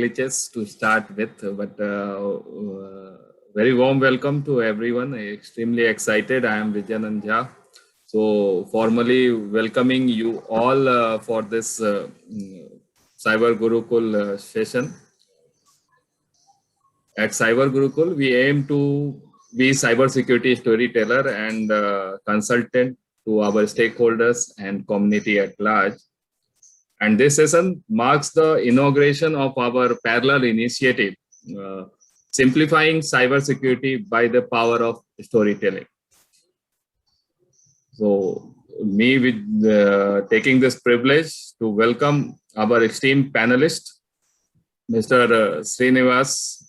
glitches to start with, but very warm welcome to everyone. Extremely excited. I am Vijayanand Jha. So formally welcoming you all for this Cyber Gurukul session. At Cyber Gurukul, we aim to be cybersecurity storyteller and consultant to our stakeholders and community at large. And this session marks the inauguration of our parallel initiative, simplifying cybersecurity by the power of storytelling. So, me with taking this privilege to welcome our esteemed panelist, Mr. Srinivas,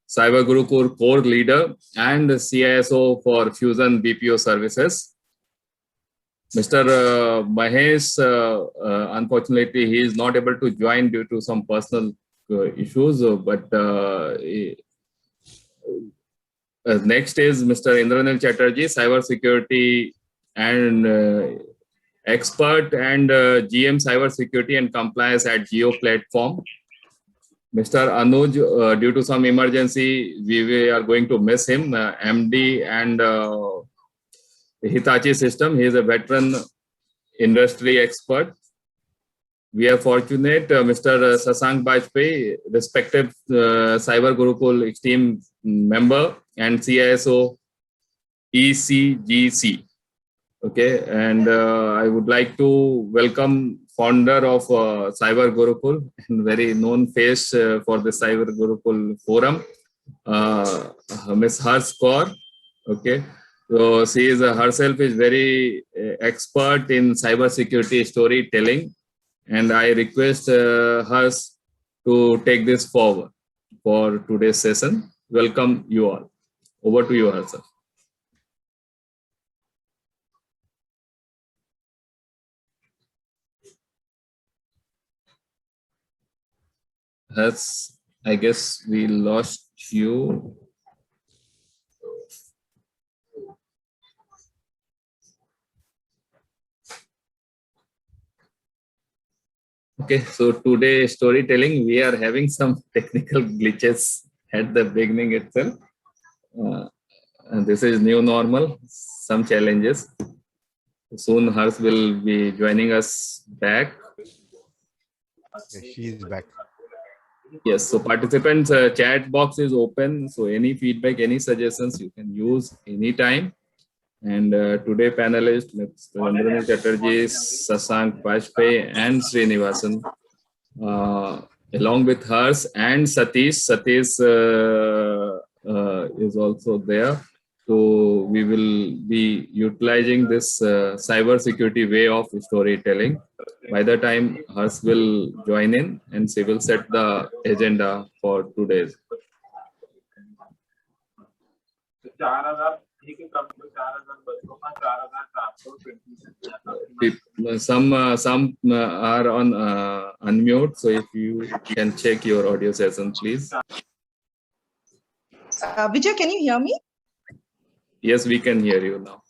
Cyber Gurukul core leader and CISO for Fusion BPO services. Mr. Mahesh, unfortunately, he is not able to join due to some personal issues, but next is Mr. Indranil Chatterjee, cybersecurity and expert and GM cybersecurity and compliance at Geo Platform. Mr. Anuj, due to some emergency, we are going to miss him, MD and Hitachi System. He is a veteran industry expert. We are fortunate Mr. Sasank Bajpai, respective Cyber Gurukul team member and CISO ECGC. Okay, and I would like to welcome founder of Cyber Gurukul and very known face for the Cyber Gurukul forum, Ms. Harsh Kaur. Okay. So she is herself is very expert in cybersecurity storytelling, and I request her to take this forward for today's session. Welcome you all. Over to you, Harsh. Harsh, I guess we lost you. Okay, so today storytelling, we are having some technical glitches at the beginning itself. And this is new normal, some challenges. Soon Harsh will be joining us back. Yes, she is back. Yes, so participants chat box is open. So any feedback, any suggestions you can use anytime. And today panelists, Mr. Indranil Chatterjee, Sasank Bajpai and Srinivasan, along with hers and Satish. Satish is also there. So we will be utilizing this cyber security way of storytelling. By the time hers will join in and she will set the agenda for today's. Some are on unmute, so if you can check your audio session, please. Vijay, can you hear me? Yes, we can hear you now.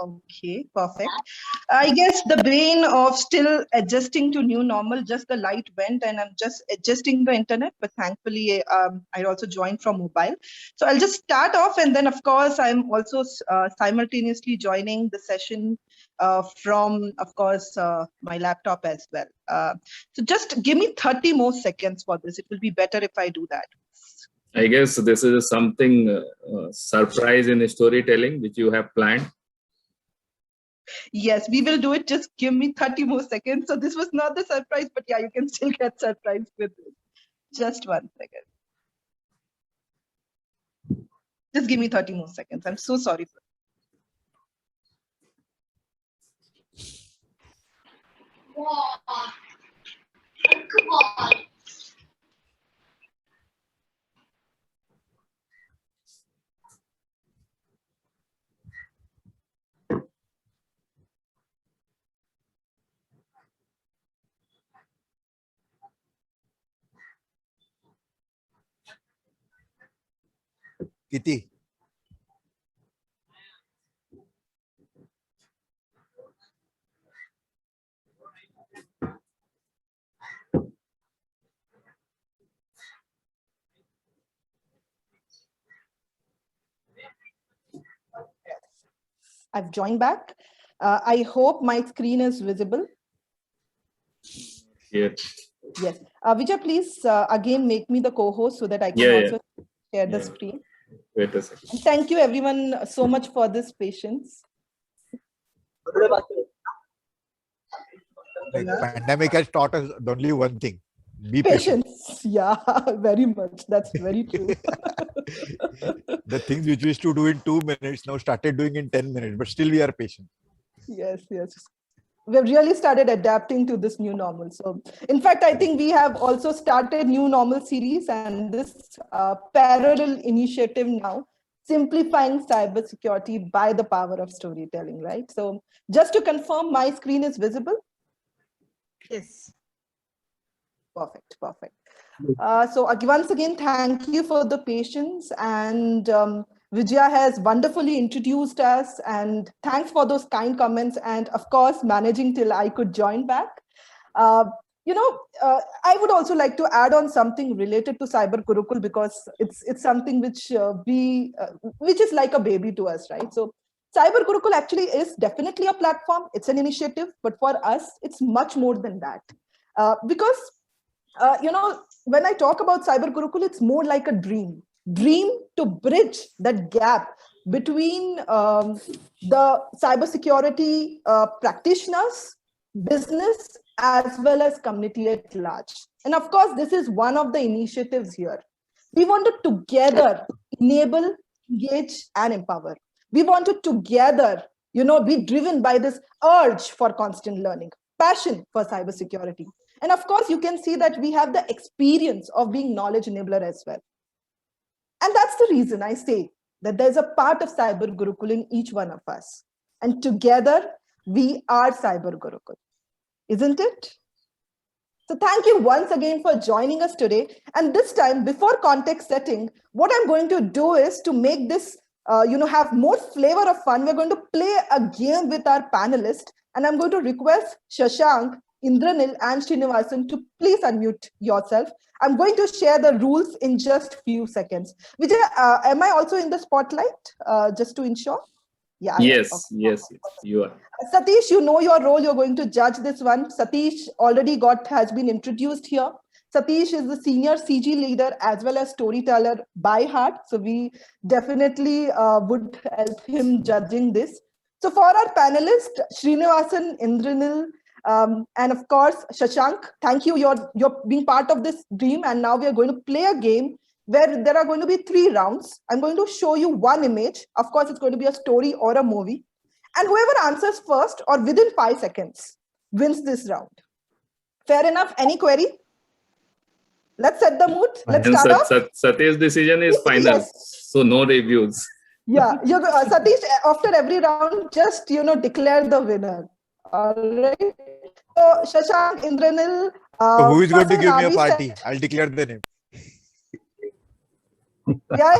Okay, perfect. I guess the brain of still adjusting to new normal, just the light went and I'm just adjusting the internet, but thankfully I also joined from mobile. So I'll just start off and then of course I'm also simultaneously joining the session from, of course, my laptop as well. So just give me 30 more seconds for this. It will be better if I do that. I guess this is something surprise in storytelling which you have planned. Yes, we will do it. Just give me 30 more seconds. So this was not the surprise, but yeah, you can still get surprised with it. Just 1 second. Just give me 30 more seconds. I'm so sorry for Come on. Kitty. I've joined back. I hope my screen is visible. Here. Yes. Vijay, please again make me the co-host so that I can Yeah, yeah. also share the Yeah. screen. Wait a second. And thank you everyone so much for this patience. Like pandemic has taught us only one thing: be patient. Patience. Yeah, very much. That's very true. The things which we used to do in 2 minutes now started doing in 10 minutes, but still we are patient. Yes, yes. We've really started adapting to this new normal. So, in fact, I think we have also started new normal series and this parallel initiative now, simplifying cybersecurity by the power of storytelling, right? So, just to confirm, my screen is visible. Yes. Perfect, perfect. So once again, thank you for the patience, and Vijaya has wonderfully introduced us, and thanks for those kind comments, and of course, managing till I could join back. I would also like to add on something related to Cyber Gurukul because it's something which which is like a baby to us, right? So Cyber Gurukul actually is definitely a platform. It's an initiative, but for us, it's much more than that. Because when I talk about Cyber Gurukul, it's more like a dream to bridge that gap between the cybersecurity practitioners, business, as well as community at large. And of course, this is one of the initiatives here. We want to together enable, engage, and empower. We want to together, be driven by this urge for constant learning, passion for cybersecurity. And of course, you can see that we have the experience of being knowledge enabler as well. And that's the reason I say that there's a part of Cyber Gurukul in each one of us. And together, we are Cyber Gurukul, isn't it? So thank you once again for joining us today. And this time, before context setting, what I'm going to do is to make this, have more flavor of fun. We're going to play a game with our panelists. And I'm going to request Shashank, Indranil, and Srinivasan to please unmute yourself. I'm going to share the rules in just few seconds. Vijay, am I also in the spotlight, just to ensure? Yeah. Yes, Okay. yes, you are. Satish, you know your role. You're going to judge this one. Satish already has been introduced here. Satish is the senior CG leader as well as storyteller by heart. So we definitely would help him judging this. So for our panelists, Srinivasan, Indranil, and of course, Shashank, thank you. You're being part of this dream. And now we are going to play a game where there are going to be 3 rounds. I'm going to show you one image. Of course, it's going to be a story or a movie. And whoever answers first or within 5 seconds wins this round. Fair enough? Any query? Let's set the mood. Let's And start off. Satesh's decision is final. Yes. So no reviews. Yeah, Satish, after every round, just, declare the winner. All right. So, Shashank, Indranil. So who is going to give me a Navi party? said- I'll declare the name. Yeah,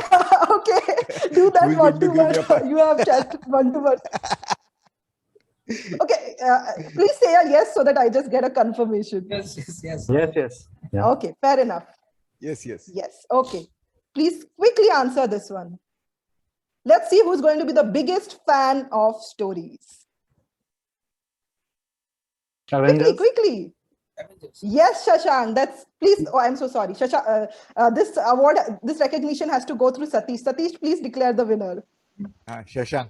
okay. Do that Who is one going to to give me a one. party? You have chat one to one. Okay, please say a yes so that I just get a confirmation. Yes, yes, yes. Yes, yes. Yeah. Okay, fair enough. Yes, yes. Yes, okay. Please quickly answer this one. Let's see who's going to be the biggest fan of stories. Avengers. Quickly. Avengers. Yes, Shashank, that's, please, oh, I'm so sorry. Shashank, this award, this recognition has to go through Satish. Satish, please declare the winner. Shashank.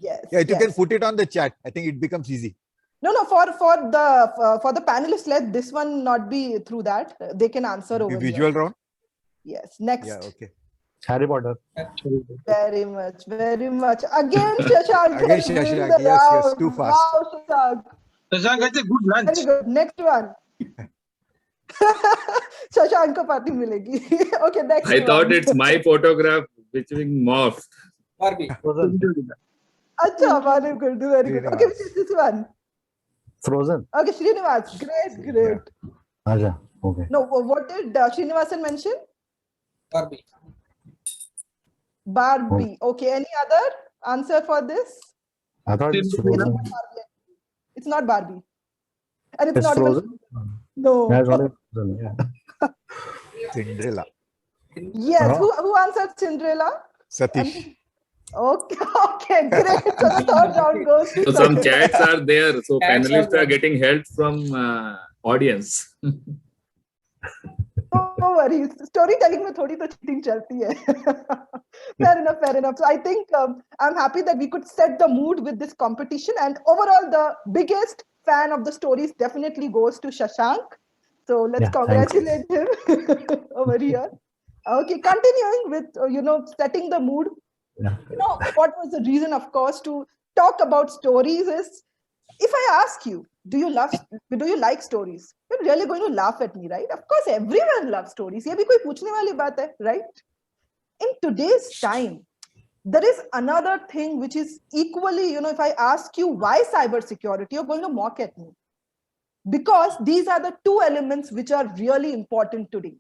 Yes. Yeah, you can yes. put it on the chat. I think it becomes easy. No, for the panelists, let this one not be through that. They can answer over The visual here. round. Yes. Next. Yeah, okay. Harry Potter. Very much, very much. Again, Shashank. Again, has win Shashank. the Yes, yes, round. too fast. Wow, Shashank. Shashank gets a good lunch. Very good. Next one. Shashank ko party milegi. Okay, next I thought one. it's my photograph which being morphed. Barbie. Frozen. Acha, very good. Very good. Okay, which is this one? Frozen. Okay, Srinivas. Great, great. Aja. Okay. No, what did Srinivasan mention? Barbie. Barbie. Okay, any other answer for this? I thought it's Cinderella. Frozen. It's not Barbie. And it's It's not Frozen. even. No. Yeah, it's only Frozen. Yeah. Cinderella. Yes. Huh? Who answered Cinderella? Satish. Okay, okay, great. So the third round goes to So some chats are there. So Chats are panelists there. are getting help from audience. No worries. Storytelling में थोड़ी तो cheating चलती है. Fair enough, fair enough. So I think I'm happy that we could set the mood with this competition. And overall, the biggest fan of the stories definitely goes to Shashank. So let's Yeah, thanks. congratulate him over here. Okay, continuing with setting the mood. Yeah. What was the reason, of course, to talk about stories is, if I ask you, do you like stories? You're really going to laugh at me, right? Of course, everyone loves stories. ये भी कोई पूछने वाली बात है, right? In today's time, there is another thing which is equally, if I ask you why cybersecurity, you're going to mock at me. Because these are the two elements which are really important today.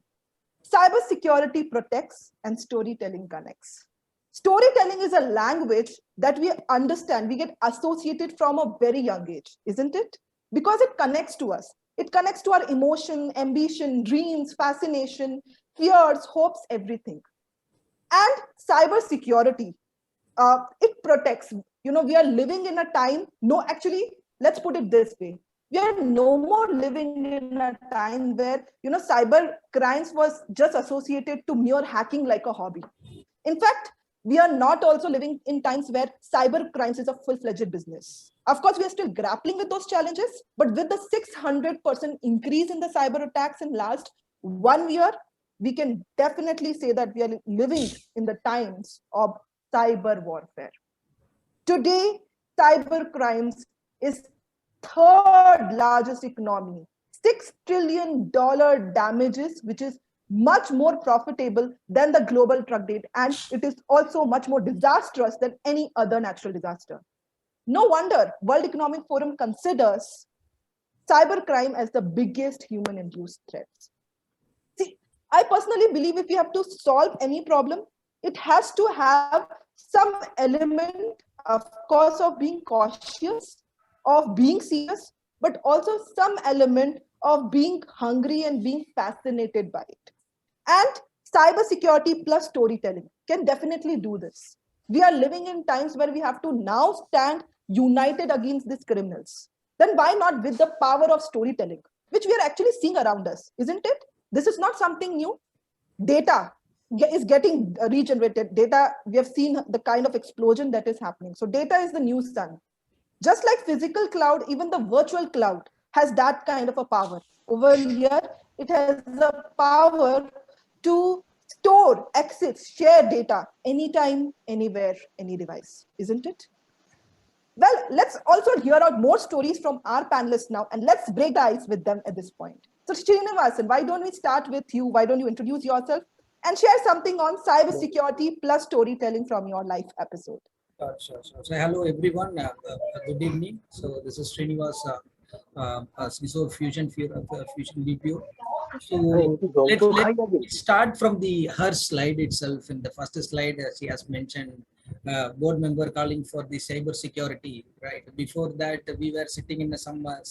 Cybersecurity protects and storytelling connects. Storytelling is a language that we understand, we get associated from a very young age, isn't it? Because it connects to us. It connects to our emotion, ambition, dreams, fascination, fears, hopes, everything. And cybersecurity, it protects. We are living in a time, actually, let's put it this way. We are no more living in a time where, cyber crimes was just associated to mere hacking like a hobby. In fact, we are not also living in times where cyber crimes is a full-fledged business. Of course, we are still grappling with those challenges, but with the 600% increase in the cyber attacks in last 1 year, we can definitely say that we are living in the times of cyber warfare. Today, cyber crimes is third largest economy, $6 trillion damages, which is much more profitable than the global drug debt, and it is also much more disastrous than any other natural disaster. No wonder World Economic Forum considers cybercrime as the biggest human-induced threats. See, I personally believe if we have to solve any problem, it has to have some element, of course, of being cautious, of being serious, but also some element of being hungry and being fascinated by it. And cybersecurity plus storytelling can definitely do this. We are living in times where we have to now stand united against these criminals. Then why not with the power of storytelling, which we are actually seeing around us, isn't it? This is not something new. Data is getting regenerated. Data, we have seen the kind of explosion that is happening. So data is the new sun. Just like physical cloud, even the virtual cloud has that kind of a power. Over here, it has the power to store, access, share data anytime, anywhere, any device, isn't it? Well, let's also hear out more stories from our panelists now, and let's break the ice with them at this point. So Srinivasan, why don't we start with you? Why don't you introduce yourself and share something on cybersecurity plus storytelling from your live episode? Sure. So hello everyone. Good evening. So this is Srinivas, CISO Fusion BPO. So let's start from her slide itself. In the first slide, she has mentioned board member calling for the cyber security. Right before that, we were sitting in some of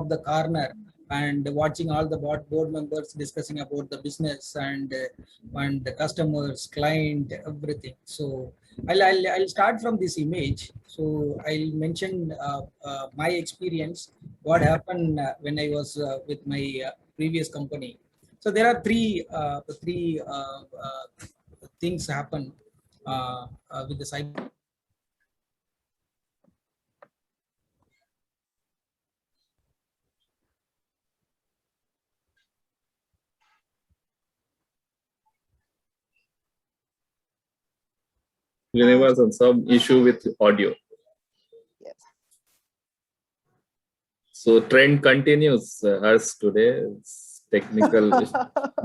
the corner and watching all the board members discussing about the business and the customers, client, everything. So I'll start from this image. So I'll mention my experience, what happened when I was with my previous company. So there are three things happen with the cyber. Srinivasan, some issue with audio. Yes. So trend continues. Hers today, technical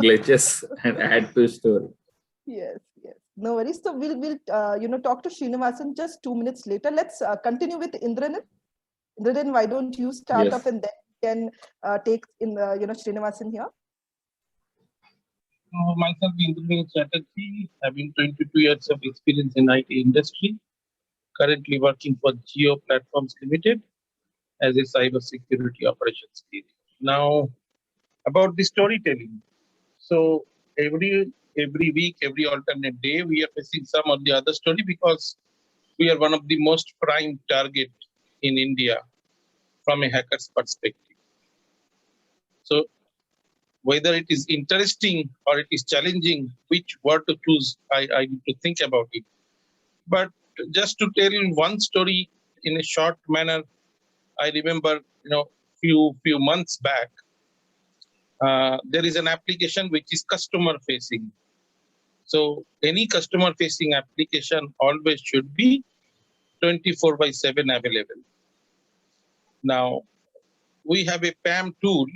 glitches and add to story. Yes. No worries. So we'll talk to Srinivasan just 2 minutes later. Let's continue with Indranin. Indranin, why don't you start off and then can take in Srinivasan here. Myself, Indranin Chatterjee, having 22 years of experience in IT industry, currently working for Geo Platforms Limited as a cyber security operations lead. Now, about the storytelling. So every every week, every alternate day, we are facing some or the other story because we are one of the most prime target in India from a hacker's perspective. So whether it is interesting or it is challenging, which word to choose, I need to think about it. But just to tell one story in a short manner, I remember, few months back, there is an application which is customer facing. So any customer facing application always should be 24/7 available. Now, we have a PAM tool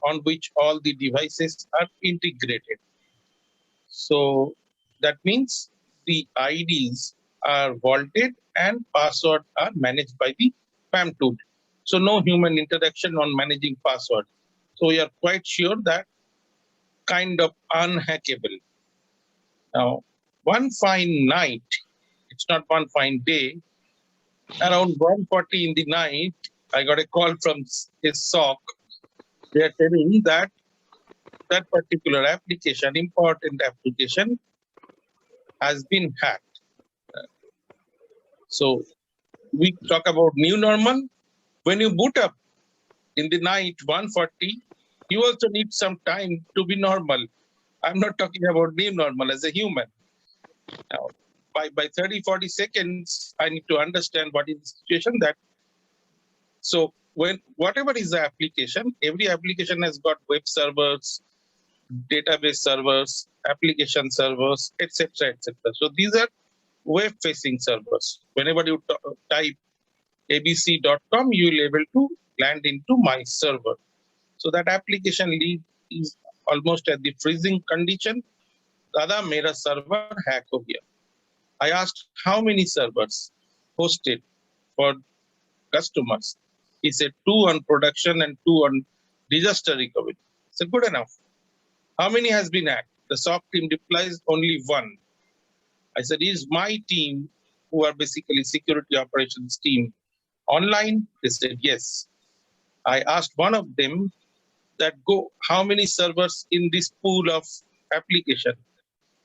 on which all the devices are integrated. So that means the IDs are vaulted and password are managed by the PAM tool. So no human interaction on managing password. So we are quite sure that kind of unhackable. Now, one fine night, it's not one fine day, around 1:40 in the night, I got a call from a SOC. They are telling that that particular application, important application, has been hacked. So we talk about new normal. When you boot up in the night 1:40, you also need some time to be normal. I'm not talking about new normal as a human. Now, by 30, 40 seconds, I need to understand what is the situation that. So when whatever is the application, every application has got web servers, database servers, application servers, etc., etc. So these are web-facing servers. Whenever you type abc.com, you will be able to land into my server. So that application lead is almost at the freezing condition. Dada, mera server hack ho gaya. I asked how many servers hosted for customers. He said 2 on production and 2 on disaster recovery. I said good enough. How many has been hacked? The SOC team replies only 1. I said, is my team, who are basically security operations team, online? They said yes. I asked one of them that how many servers in this pool of application?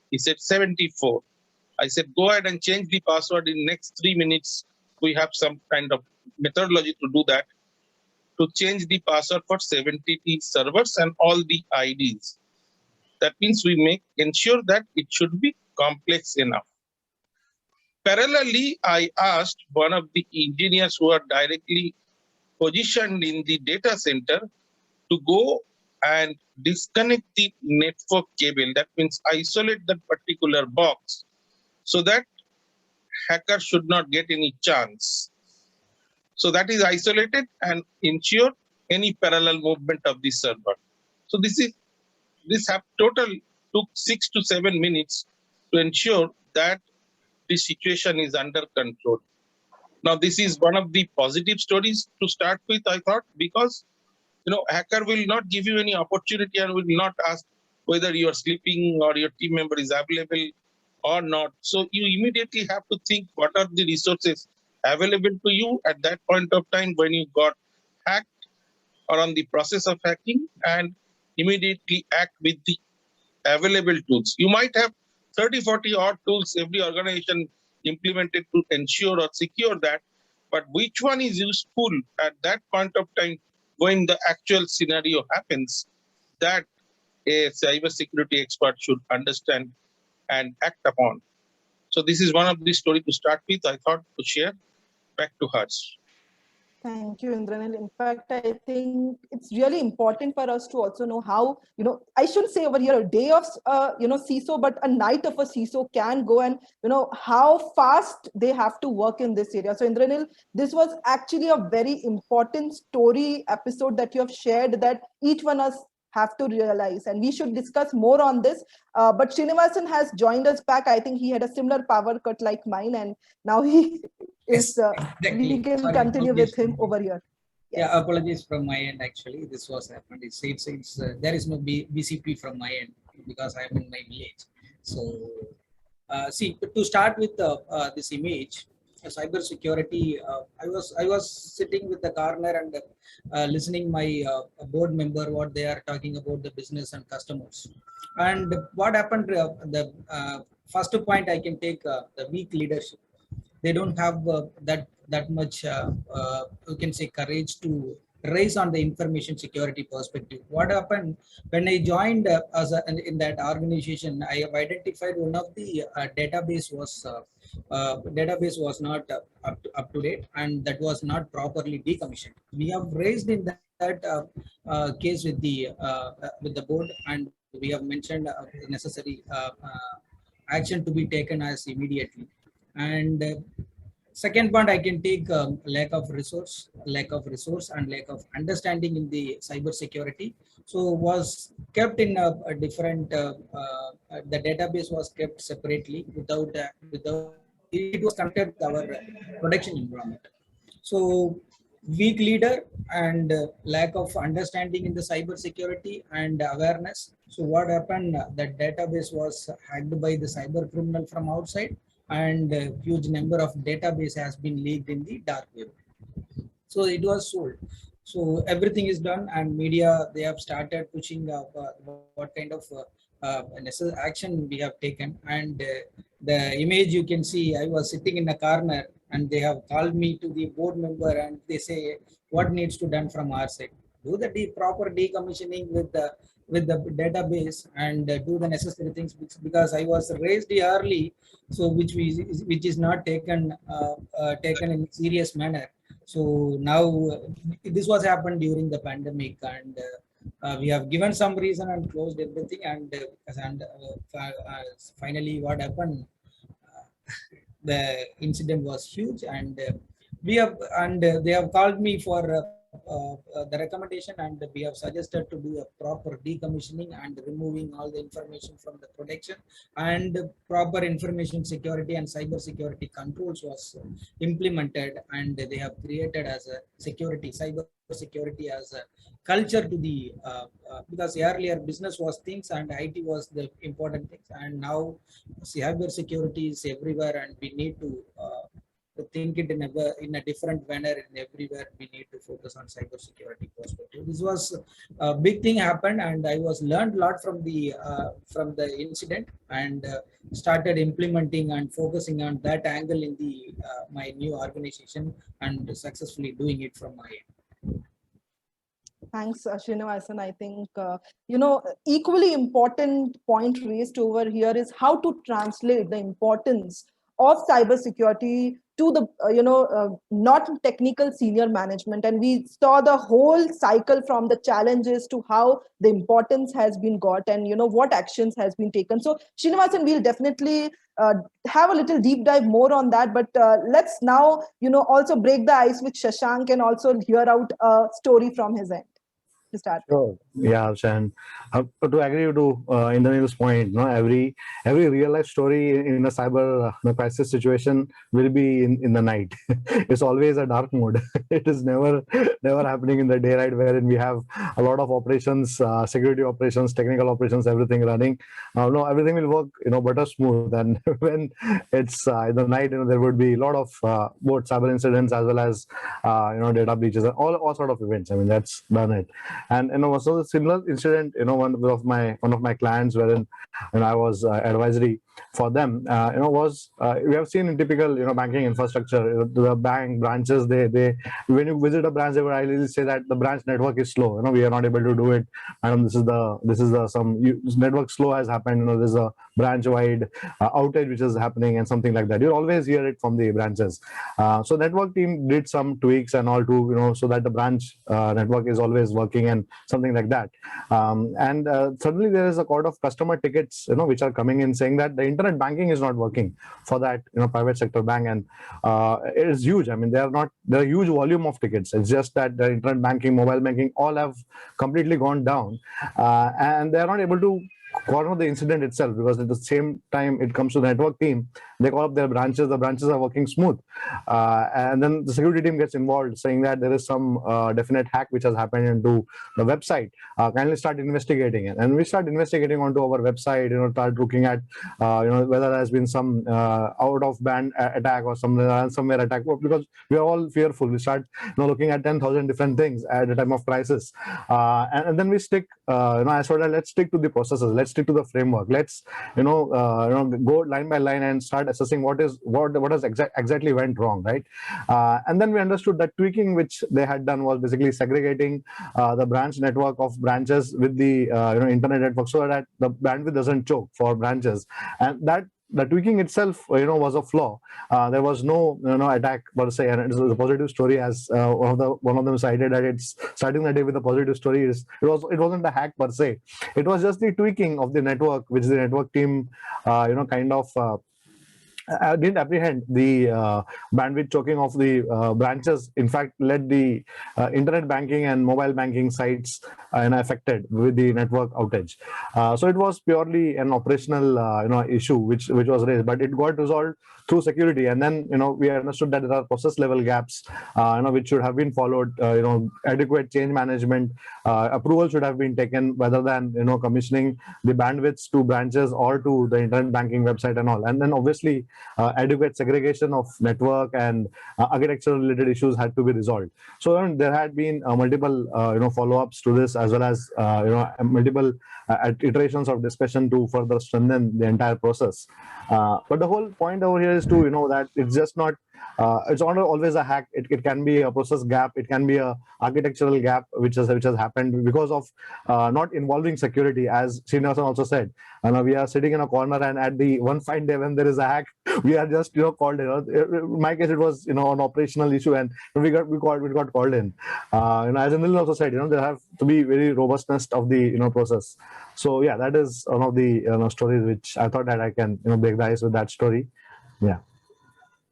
He said 74. I said, go ahead and change the password in next 3 minutes. We have some kind of methodology to do that, to change the password for 70 servers and all the IDs. That means we ensure that it should be complex enough. Parallelly, I asked one of the engineers who are directly positioned in the data center to go and disconnect the network cable. That means isolate that particular box so that hacker should not get any chance. So that is isolated and ensure any parallel movement of the server. So this total took 6 to 7 minutes to ensure that the situation is under control. Now, this is one of the positive stories to start with, I thought, because hacker will not give you any opportunity and will not ask whether you are sleeping or your team member is available or not. So you immediately have to think what are the resources available to you at that point of time when you got hacked or on the process of hacking, and immediately act with the available tools. You might have 30, 40 odd tools every organization implemented to ensure or secure that, but which one is useful at that point of time when the actual scenario happens, that a cybersecurity expert should understand and act upon. So this is one of the stories to start with. I thought to share. Back to Harsh. Thank you, Indranil. In fact, I think it's really important for us to also know how, I shouldn't say over here a day of, CISO, but a night of a CISO can go, and, how fast they have to work in this area. So Indranil, this was actually a very important story episode that you have shared, that each one of us have to realize, and we should discuss more on this. But Srinivasan has joined us back. I think he had a similar power cut like mine, and now he is, Exactly. we can Sorry, continue with him apologies. over here. Yes. Yeah, apologies from my end. Actually, this was happened. There is no BCP from my end because I'm in my village. So, see, to start with this image, cyber security, I was sitting with the corner and listening my board member what they are talking about the business and customers. And what happened? The first point I can take the weak leadership. They don't have that much you can say courage to raise on the information security perspective. What happened when I joined in that organization? I have identified one of the database was not up to date, and that was not properly decommissioned. We have raised in that case with the board, and we have mentioned necessary action to be taken as immediately. And second point I can take lack of resource and lack of understanding in the cyber security. So was kept in a different the database was kept separately without it was connected with our production environment. So weak leader and lack of understanding in the cyber security and awareness. So what happened? That database was hacked by the cyber criminal from outside, and a huge number of database has been leaked in the dark web. So it was sold. So everything is done, and media, they have started pushing what kind of necessary action we have taken. And the image you can see, I was sitting in a corner, and they have called me to the board member, and they say what needs to done from our side. Do the proper decommissioning with the database, and do the necessary things, because I was raised early, so which is not taken in serious manner. So now this was happened during the pandemic, and we have given some reason and closed everything, and finally what happened? The incident was huge, and they have called me for the recommendation, and we have suggested to do a proper decommissioning and removing all the information from the production, and proper information security and cyber security controls was implemented, and they have created as a cyber security as a culture to the because earlier business was things and IT was the important things, and now cyber security is everywhere, and we need to think it in a different manner. In everywhere we need to focus on cyber security perspective. This was a big thing happened, and I was learned a lot from the incident, and started implementing and focusing on that angle in the my new organization, and successfully doing it from my end. Thanks, Srinivasan. I think, equally important point raised over here is how to translate the importance of cybersecurity to the, not technical senior management. And we saw the whole cycle from the challenges to how the importance has been got, and, what actions has been taken. So Srinivasan, we'll definitely have a little deep dive more on that. But let's now, also break the ice with Shashank and also hear out a story from his end to start. Sure. Yeah, and to agree to Indranil's point, every real life story in a cyber crisis situation will be in the night. It's always a dark mode. It is never happening in the daylight, wherein we have a lot of operations, security operations, technical operations, everything running. No, everything will work, butter smooth. And when it's in the night, there would be a lot of both cyber incidents as well as data breaches and all sort of events. I mean, that's done it. And so the similar incident, one of my clients, wherein when I was advisory for them, was we have seen in typical banking infrastructure, the bank branches, they when you visit a branch, they will ideally say that the branch network is slow. We are not able to do it. And this is some network slow has happened. There's a branch wide outage which is happening and something like that. You'll always hear it from the branches. So network team did some tweaks and all to so that the branch network is always working and something like that. And suddenly there is a lot of customer tickets which are coming in saying that the internet banking is not working for that private sector bank, and it is huge. I mean, there are a huge volume of tickets. It's just that the internet banking, mobile banking, all have completely gone down, and they are not able to corner the incident itself, because at the same time it comes to the network team, they call up their branches, the branches are working smooth, and then the security team gets involved saying that there is some definite hack which has happened into the website, kindly start investigating it. And we start investigating onto our website, start looking at, whether there has been some out of band attack or some ransomware attack, because we are all fearful. We start looking at 10,000 different things at a time of crisis, and then we stick. I sort of let's stick to the processes. Let's stick to the framework. Let's go line by line and start assessing what has exactly went wrong, right? And then we understood that tweaking which they had done was basically segregating the branch network of branches with the internet network, so that the bandwidth doesn't choke for branches, and that the tweaking itself was a flaw. There was no attack per se, and it was a positive story, as one of them cited that it's starting the day with a positive story. It wasn't a hack per se. It was just the tweaking of the network, which the network team didn't apprehend the bandwidth choking of the branches. In fact, led the internet banking and mobile banking sites affected with the network outage. So it was purely an operational issue which was raised, but it got resolved through security. And then we understood that there are process level gaps which should have been followed. Adequate change management approval should have been taken, rather than commissioning the bandwidths to branches or to the internet banking website and all. And then obviously adequate segregation of network and architectural related issues had to be resolved. So there had been multiple follow-ups to this, as well as multiple iterations of discussion to further strengthen the entire process. But the whole point over here is to that it's just not it's not always a hack. It can be a process gap. It can be a architectural gap which has happened because of not involving security, as Srinivasan also said. We are sitting in a corner, and at the one fine day when there is a hack, we are just called in. In my case, it was an operational issue, and we got called in. As Anil also said, there have to be very robustness of the process. So yeah, that is one of the stories which I thought that I can break the ice with that story. Yeah.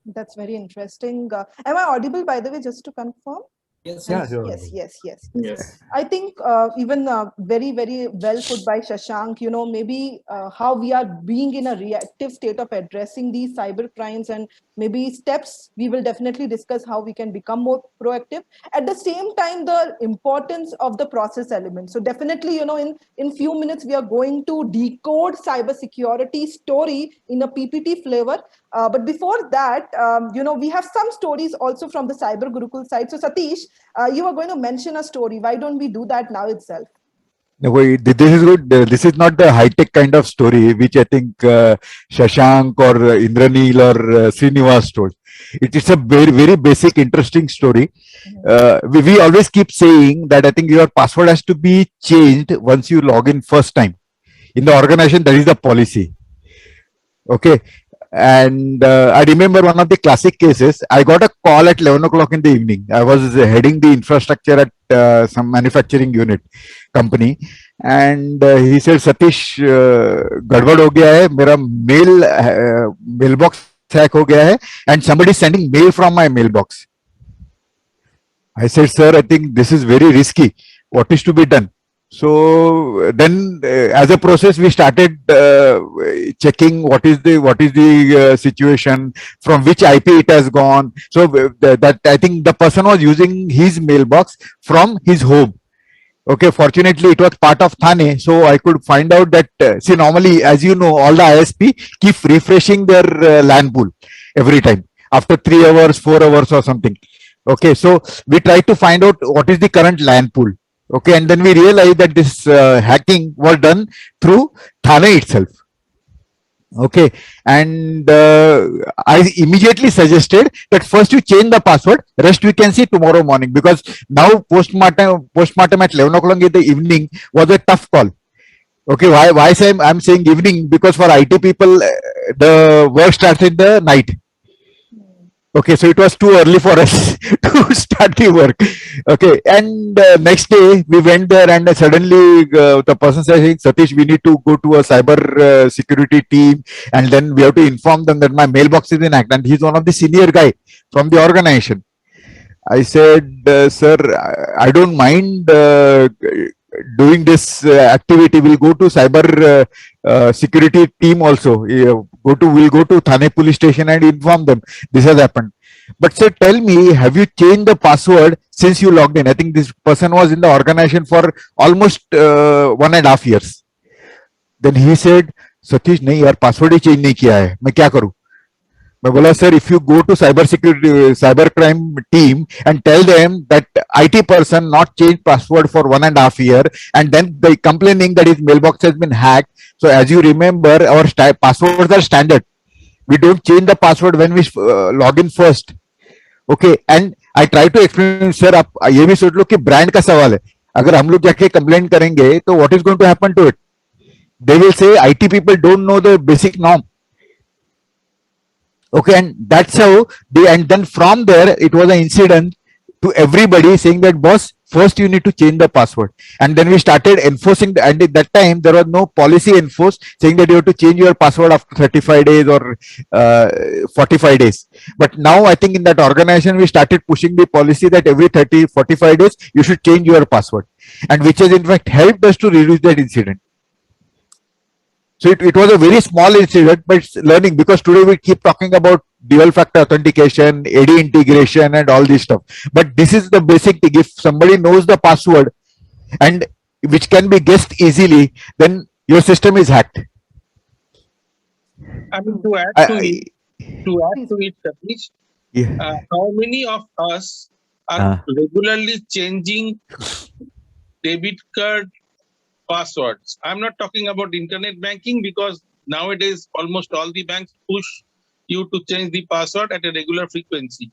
That's very interesting. Am I audible, by the way, just to confirm? Yes. Yeah, sure. Yes. I think even very, very well put by Shashank, maybe how we are being in a reactive state of addressing these cyber crimes, and maybe steps we will definitely discuss how we can become more proactive. At the same time, the importance of the process element. So definitely, in few minutes, we are going to decode cybersecurity story in a PPT flavor. But before that, we have some stories also from the Cyber Gurukul side. So Satish, you are going to mention a story. Why don't we do that now itself? No, wait, this is good. This is not the high-tech kind of story, which I think Shashank or Indranil or Srinivas told. It is a very, very basic, interesting story. We always keep saying that I think your password has to be changed once you log in first time. In the organization, that is the policy. Okay. And I remember one of the classic cases. I got a call at 11 o'clock in the evening. I was heading the infrastructure at some manufacturing unit company, and he said, Satish, gadbad ho gaya hai, mera mailbox hack ho gaya hai, and somebody is sending mail from my mailbox. I said, sir, I think this is very risky. What is to be done? So then, as a process, we started checking what is the situation, from which IP it has gone. So that I think the person was using his mailbox from his home. Okay, fortunately, it was part of Thane, so I could find out that. See, normally, as you know, all the ISP keep refreshing their LAN pool every time after 3 hours, 4 hours, or something. Okay, so we tried to find out what is the current LAN pool. Okay, and then we realized that this hacking was done through Thane itself. Okay, and I immediately suggested that first you change the password, rest we can see tomorrow morning, because now postmortem at 11 o'clock in the evening was a tough call. Okay, why say I'm saying evening? Because for IT people, the work starts in the night. Okay, so it was too early for us to start the work. Okay, and next day we went there, and suddenly the person said, hey, Satish, we need to go to a cyber security team, and then we have to inform them that my mailbox is in act, and he's one of the senior guy from the organization. I said, sir, I don't mind doing this activity. We'll go to cyber security team also. We'll go to Thane police station and inform them this has happened. But sir, tell me, have you changed the password since you logged in? I think this person was in the organization for almost 1.5 years. Then he said, Satish, नहीं यार password ही change नहीं किया है, मैं क्या करूं? मैं बोला sir, if you go to cyber security, cyber crime team and tell them that IT person not changed password for 1.5 year and then they complaining that his mailbox has been hacked. So as you remember, our passwords are standard. We don't change the password when we log in first. Okay, and I try to explain, sir, आप ये भी सोच लो कि brand का सवाल है. अगर हम लोग जाके कंप्लेंट करेंगे तो what is going to happen to it? They will say IT people don't know the basic norm. Okay, and that's how they, and then from there it was an incident to everybody saying that boss, first you need to change the password, and then we started enforcing the, and at that time there was no policy enforced saying that you have to change your password after 35 days or 45 days. But now I think in that organization we started pushing the policy that every 45 days you should change your password, and which has in fact helped us to reduce that incident. So it was a very small incident, but it's learning, because today we keep talking about dual factor authentication, AD integration and all this stuff. But this is the basic thing. If somebody knows the password and which can be guessed easily, then your system is hacked. I mean, to add to it, Satish, Yeah. how many of us are regularly changing debit card passwords? I'm not talking about internet banking, because nowadays almost all the banks push you to change the password at a regular frequency.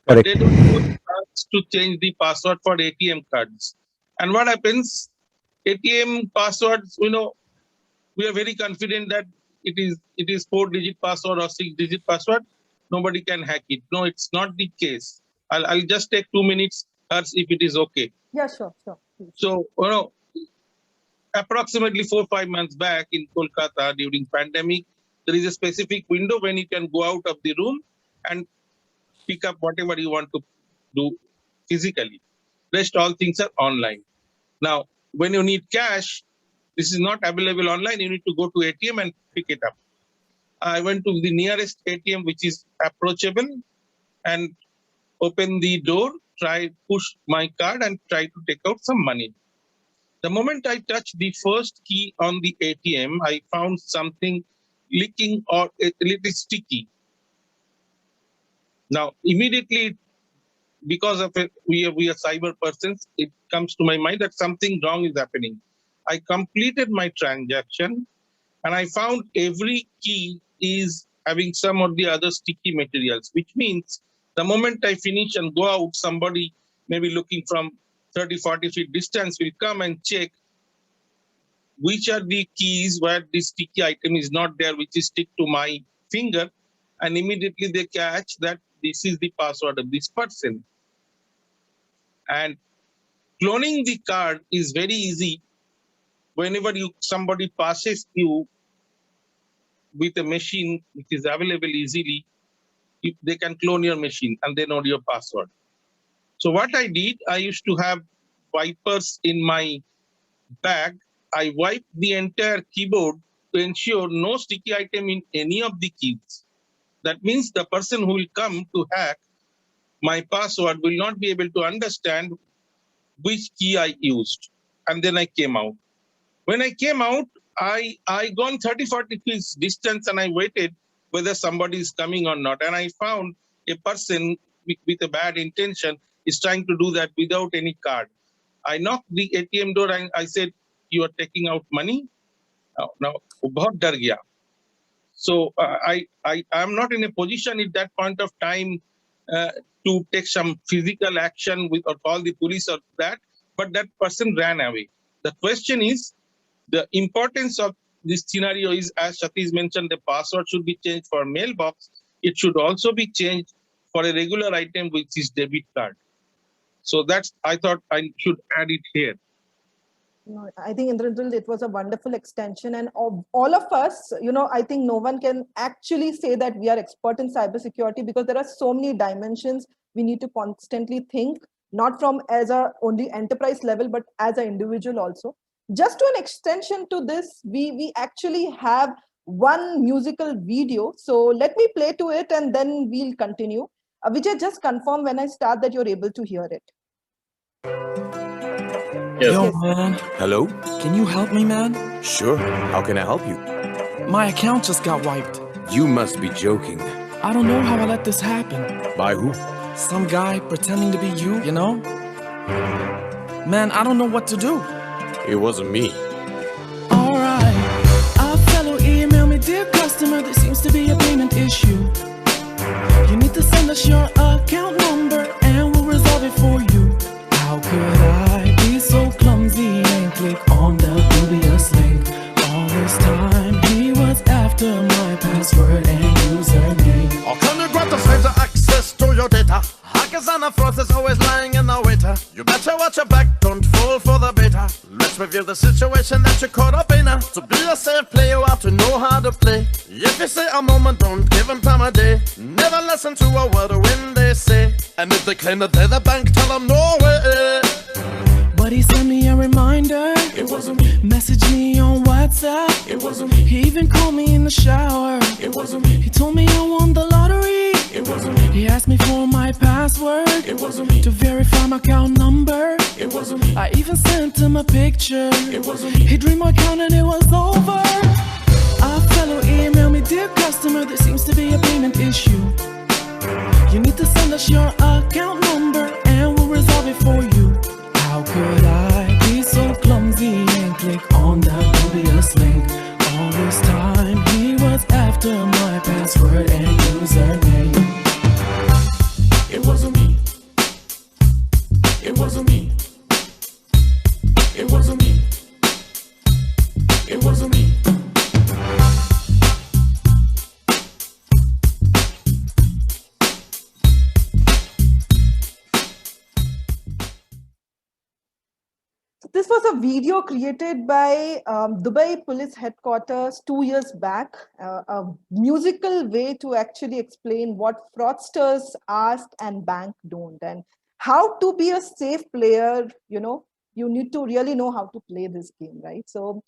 But they don't push us to change the password for ATM cards. And what happens? ATM passwords, we are very confident that it is 4-digit password or 6-digit password. Nobody can hack it. No, it's not the case. I'll just take 2 minutes, if it is okay. Yeah, sure. Please. So, approximately 4-5 months back in Kolkata during pandemic, there is a specific window when you can go out of the room and pick up whatever you want to do physically. Rest all things are online. Now, when you need cash, this is not available online. You need to go to ATM and pick it up. I went to the nearest ATM, which is approachable, and open the door, push my card and try to take out some money. The moment I touched the first key on the ATM, I found something leaking or a little sticky. Now, immediately, because of it, we are cyber persons, it comes to my mind that something wrong is happening. I completed my transaction and I found every key is having some or the other sticky materials, which means the moment I finish and go out, somebody maybe looking from 30-40 feet distance will come and check which are the keys where the sticky item is not there, which is stick to my finger, and immediately they catch that this is the password of this person. And cloning the card is very easy. Whenever somebody passes you with a machine which is available easily, they can clone your machine and they know your password. So what I did, I used to have wipers in my bag. I wiped the entire keyboard to ensure no sticky item in any of the keys. That means the person who will come to hack my password will not be able to understand which key I used. And then I came out. When I came out, I gone 30-40 feet distance and I waited whether somebody is coming or not. And I found a person with a bad intention is trying to do that without any card. I knocked the ATM door and I said, "You are taking out money?" Now, bahut dar gaya. So I am not in a position at that point of time to take some physical action or call the police or that, but that person ran away. The question is, the importance of this scenario is, as Satish mentioned, the password should be changed for mailbox. It should also be changed for a regular item, which is debit card. So I thought I should add it here. No, I think Indranil, it was a wonderful extension, and all of us, I think no one can actually say that we are expert in cybersecurity, because there are so many dimensions we need to constantly think, not from as a only enterprise level, but as an individual also. Just to an extension to this, we actually have one musical video. So let me play to it and then we'll continue. Vijay, just confirm when I start that you're able to hear it. Yes. Yo, Yes. man, Hello? can you help me, man? Sure. How can I help you? My account just got wiped. You must be joking. I don't know how I let this happen. By who? Some guy pretending to be you know? Man, I don't know what to do. It wasn't me. Alright, a fellow email me, dear customer, there seems to be a payment issue. You need to send us your account number and we'll resolve it for you. How could I be so clumsy and click on the dubious link? All this time he was after my password and username. How can you grant us the access to your data? Hackers and the fraud is always lying in the waiter. You better watch your back, don't fall for the beta. Let's review the situation that you're caught up in. To be a safe player, you have to know how to play. If you say a moment, don't give them time of day. Never listen to a word when they say. And if they claim that they're the bank, tell them no way. But he sent me a reminder. It wasn't me. Messaged me on WhatsApp. It wasn't me. He even called me in the shower. It wasn't me. He told me I won the lottery. It wasn't me. He asked me for my password It wasn't me. to verify my account number. It wasn't me. I even sent him a picture. It wasn't me. He dreamed my account and it was over. A fellow emailed me, dear customer, there seems to be a payment issue. You need to send us your account number and we'll resolve it for you. How could I be so clumsy and click on that dubious link? All this time he was after my password and username. It wasn't me. It wasn't me. It wasn't me. It wasn't me. This was a video created by Dubai Police Headquarters 2 years back, a musical way to actually explain what fraudsters ask and bank don't, and how to be a safe player. You need to really know how to play this game, right? So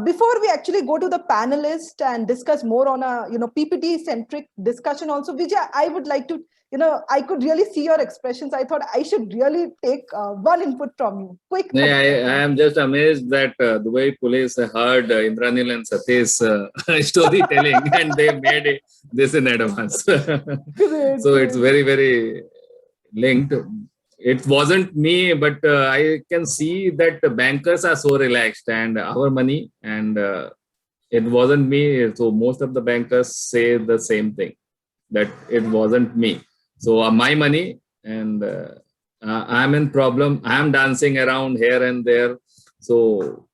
before we actually go to the panelist and discuss more on a PPT centric discussion also, Vijay, I would like to, I could really see your expressions. I thought I should really take one input from you. Quick. I am just amazed that Dubai police heard Indranil and Satish storytelling and they made this in advance. So it's very, very linked. It wasn't me, but I can see that the bankers are so relaxed and our money, and it wasn't me. So most of the bankers say the same thing, that it wasn't me. So my money, and I'm in problem. I'm dancing around here and there. So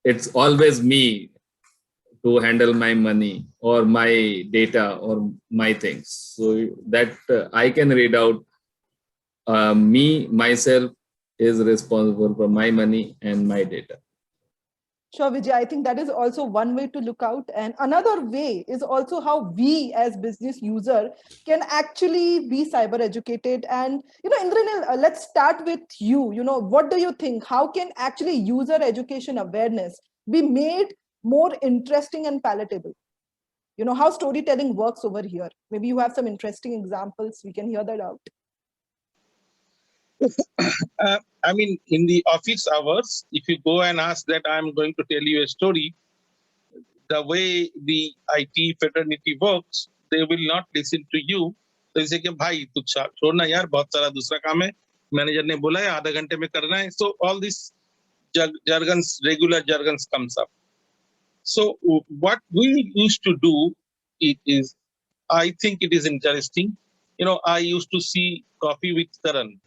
it's always me to handle my money or my data or my things. So that I can read out. Myself is responsible for my money and my data. Sure, Vijay, I think that is also one way to look out. And another way is also how we as business user can actually be cyber educated. And, Indranil, let's start with you. What do you think? How can actually user education awareness be made more interesting and palatable? How storytelling works over here. Maybe you have some interesting examples. We can hear that out. In the office hours, if you go and ask that I'm going to tell you a story, the way the IT fraternity works, they will not listen to you. They say, "Bhai, tu छोड़ना यार, बहुत सारा दूसरा काम है. Manager ने बोला है, आधा घंटे में करना है." So all this jargons, regular jargons comes up. So what we used to do, is, I think it is interesting. I used to see Coffee with Karan.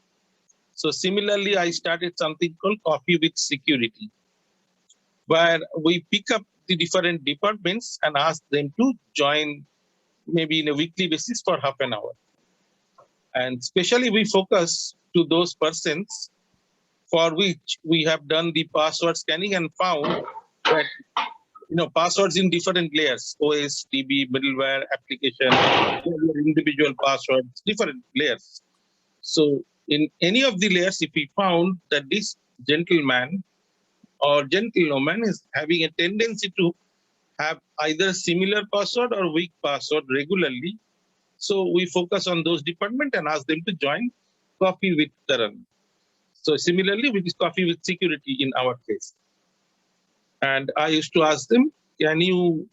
So similarly, I started something called Coffee with Security, where we pick up the different departments and ask them to join maybe in a weekly basis for half an hour. And especially we focus to those persons for which we have done the password scanning and found that, passwords in different layers, OS, DB, middleware, application, individual passwords, different layers. So in any of the layers, if we found that this gentleman or gentlewoman is having a tendency to have either similar password or weak password regularly, So we focus on those departments and ask them to join Coffee with Taran. So similarly, with this Coffee with Security in our case. And I used to ask them, can you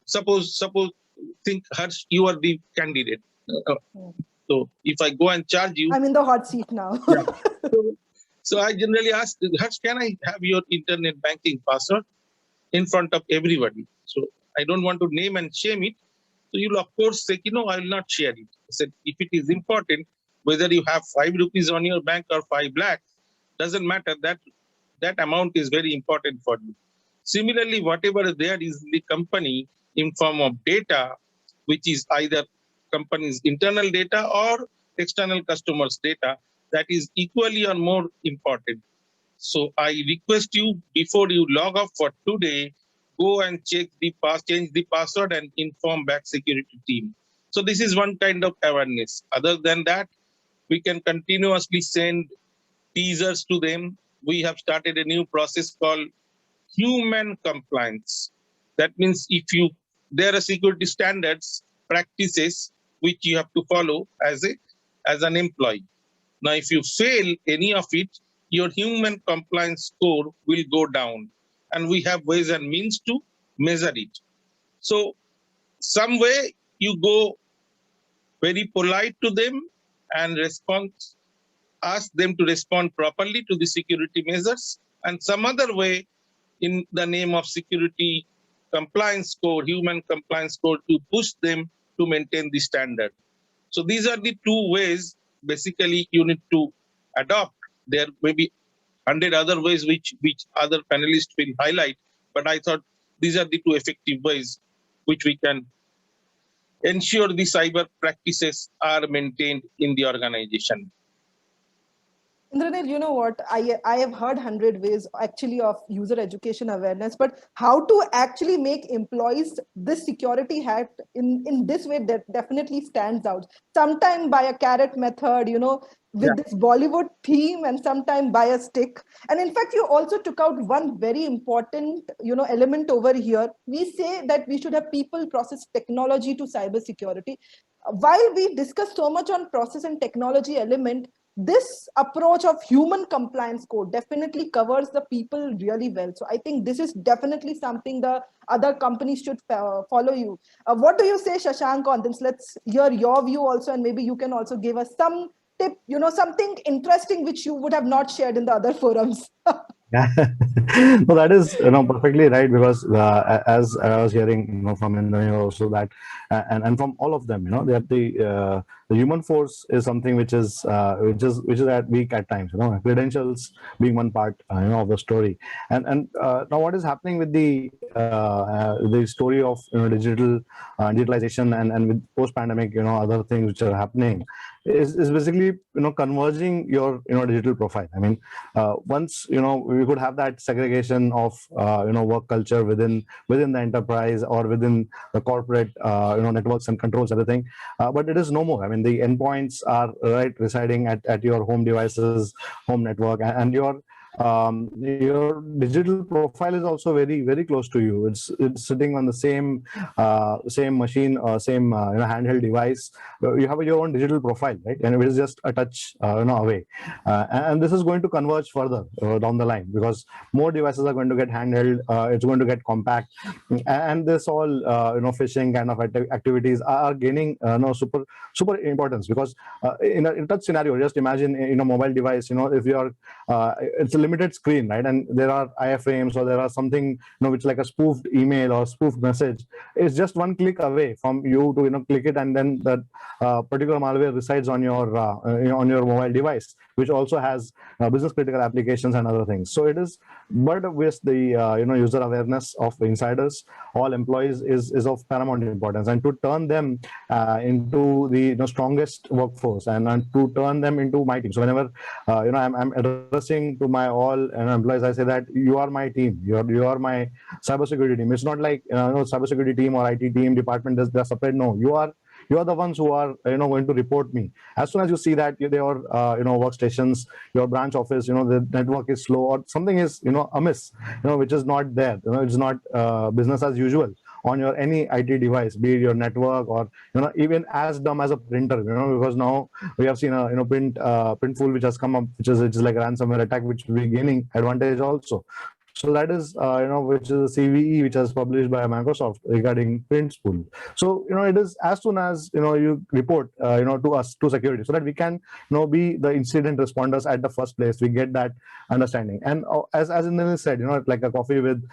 suppose think Harsh, you are the candidate. So if I go and charge you, I'm in the hot seat now. yeah. So I generally ask, Harsh, can I have your internet banking password in front of everybody? So I don't want to name and shame it. So you'll of course say, I will not share it. I said, if it is important, whether you have 5 rupees on your bank or 5 lakh, doesn't matter. That amount is very important for you. Similarly, whatever there is in the company in form of data, which is either company's internal data or external customers' data, that is equally or more important. So I request you, before you log off for today, go and change the password and inform back security team. So this is one kind of awareness. Other than that, we can continuously send teasers to them. We have started a new process called human compliance. That means there are security standards, practices, which you have to follow as an employee. Now, if you fail any of it, your human compliance score will go down. And we have ways and means to measure it. So some way you go very polite to them and ask them to respond properly to the security measures. And some other way, in the name of security compliance score, human compliance score, to push them to maintain the standard. So these are the 2 ways basically you need to adopt. There may be 100 other ways which other panelists will highlight, but I thought these are the 2 effective ways which we can ensure the cyber practices are maintained in the organization. Indranil, you know what? I have heard 100 ways actually of user education awareness, but how to actually make employees this security hat in this way that definitely stands out. Sometime by a carrot method, with this Bollywood theme, and sometime by a stick. And in fact, you also took out one very important, element over here. We say that we should have people, process, technology to cybersecurity. While we discuss so much on process and technology element, this approach of human compliance code definitely covers the people really well. So I think this is definitely something the other companies should follow you. What do you say, Shashank, on this? Let's hear your view also, and maybe you can also give us some tip, something interesting which you would have not shared in the other forums. Yeah, no, that is perfectly right, because as I was hearing from Indranil also that, and from all of them, that the human force is something which is at weak at times. Credentials being one part of the story, and now what is happening with the story of digitalization and with post pandemic other things which are happening is basically converging your digital profile. I mean, once we could have that segregation of work culture within the enterprise or within the corporate networks and controls, everything, but it is no more. I mean, the endpoints are residing at your home devices, home network, and your digital profile is also very, very close to you. It's sitting on the same machine or same handheld device. You have your own digital profile, right? And it is just a touch away. And this is going to converge further down the line, because more devices are going to get handheld. It's going to get compact, and this all phishing kind of activities are gaining super importance, because in a touch scenario, just imagine in a mobile device, if you're it's a limited screen, right? And there are iframes, or there are something which like a spoofed email or spoofed message. It's just one click away from you to click it, and then that particular malware resides on your mobile device, which also has business critical applications and other things. So it is, but with the user awareness of insiders, all employees is of paramount importance, and to turn them into the strongest workforce, and to turn them into my team. So whenever I'm addressing to my all employees, I say that you are my team. You are my cybersecurity team. It's not like cybersecurity team or IT team department they're separate. No, you are the ones who are going to report me. As soon as you see that your workstations, your branch office, the network is slow, or something is amiss, which is not there, it's not business as usual, on your any IT device, be it your network or even as dumb as a printer. Because now we have seen a printful which has come up, which is like a ransomware attack, which will be gaining advantage also. So that is, which is a CVE which is published by Microsoft regarding Printful. So, it is as soon as, you report, to us, to security, so that we can, be the incident responders at the first place. We get that understanding. And as Indranil said, like a coffee with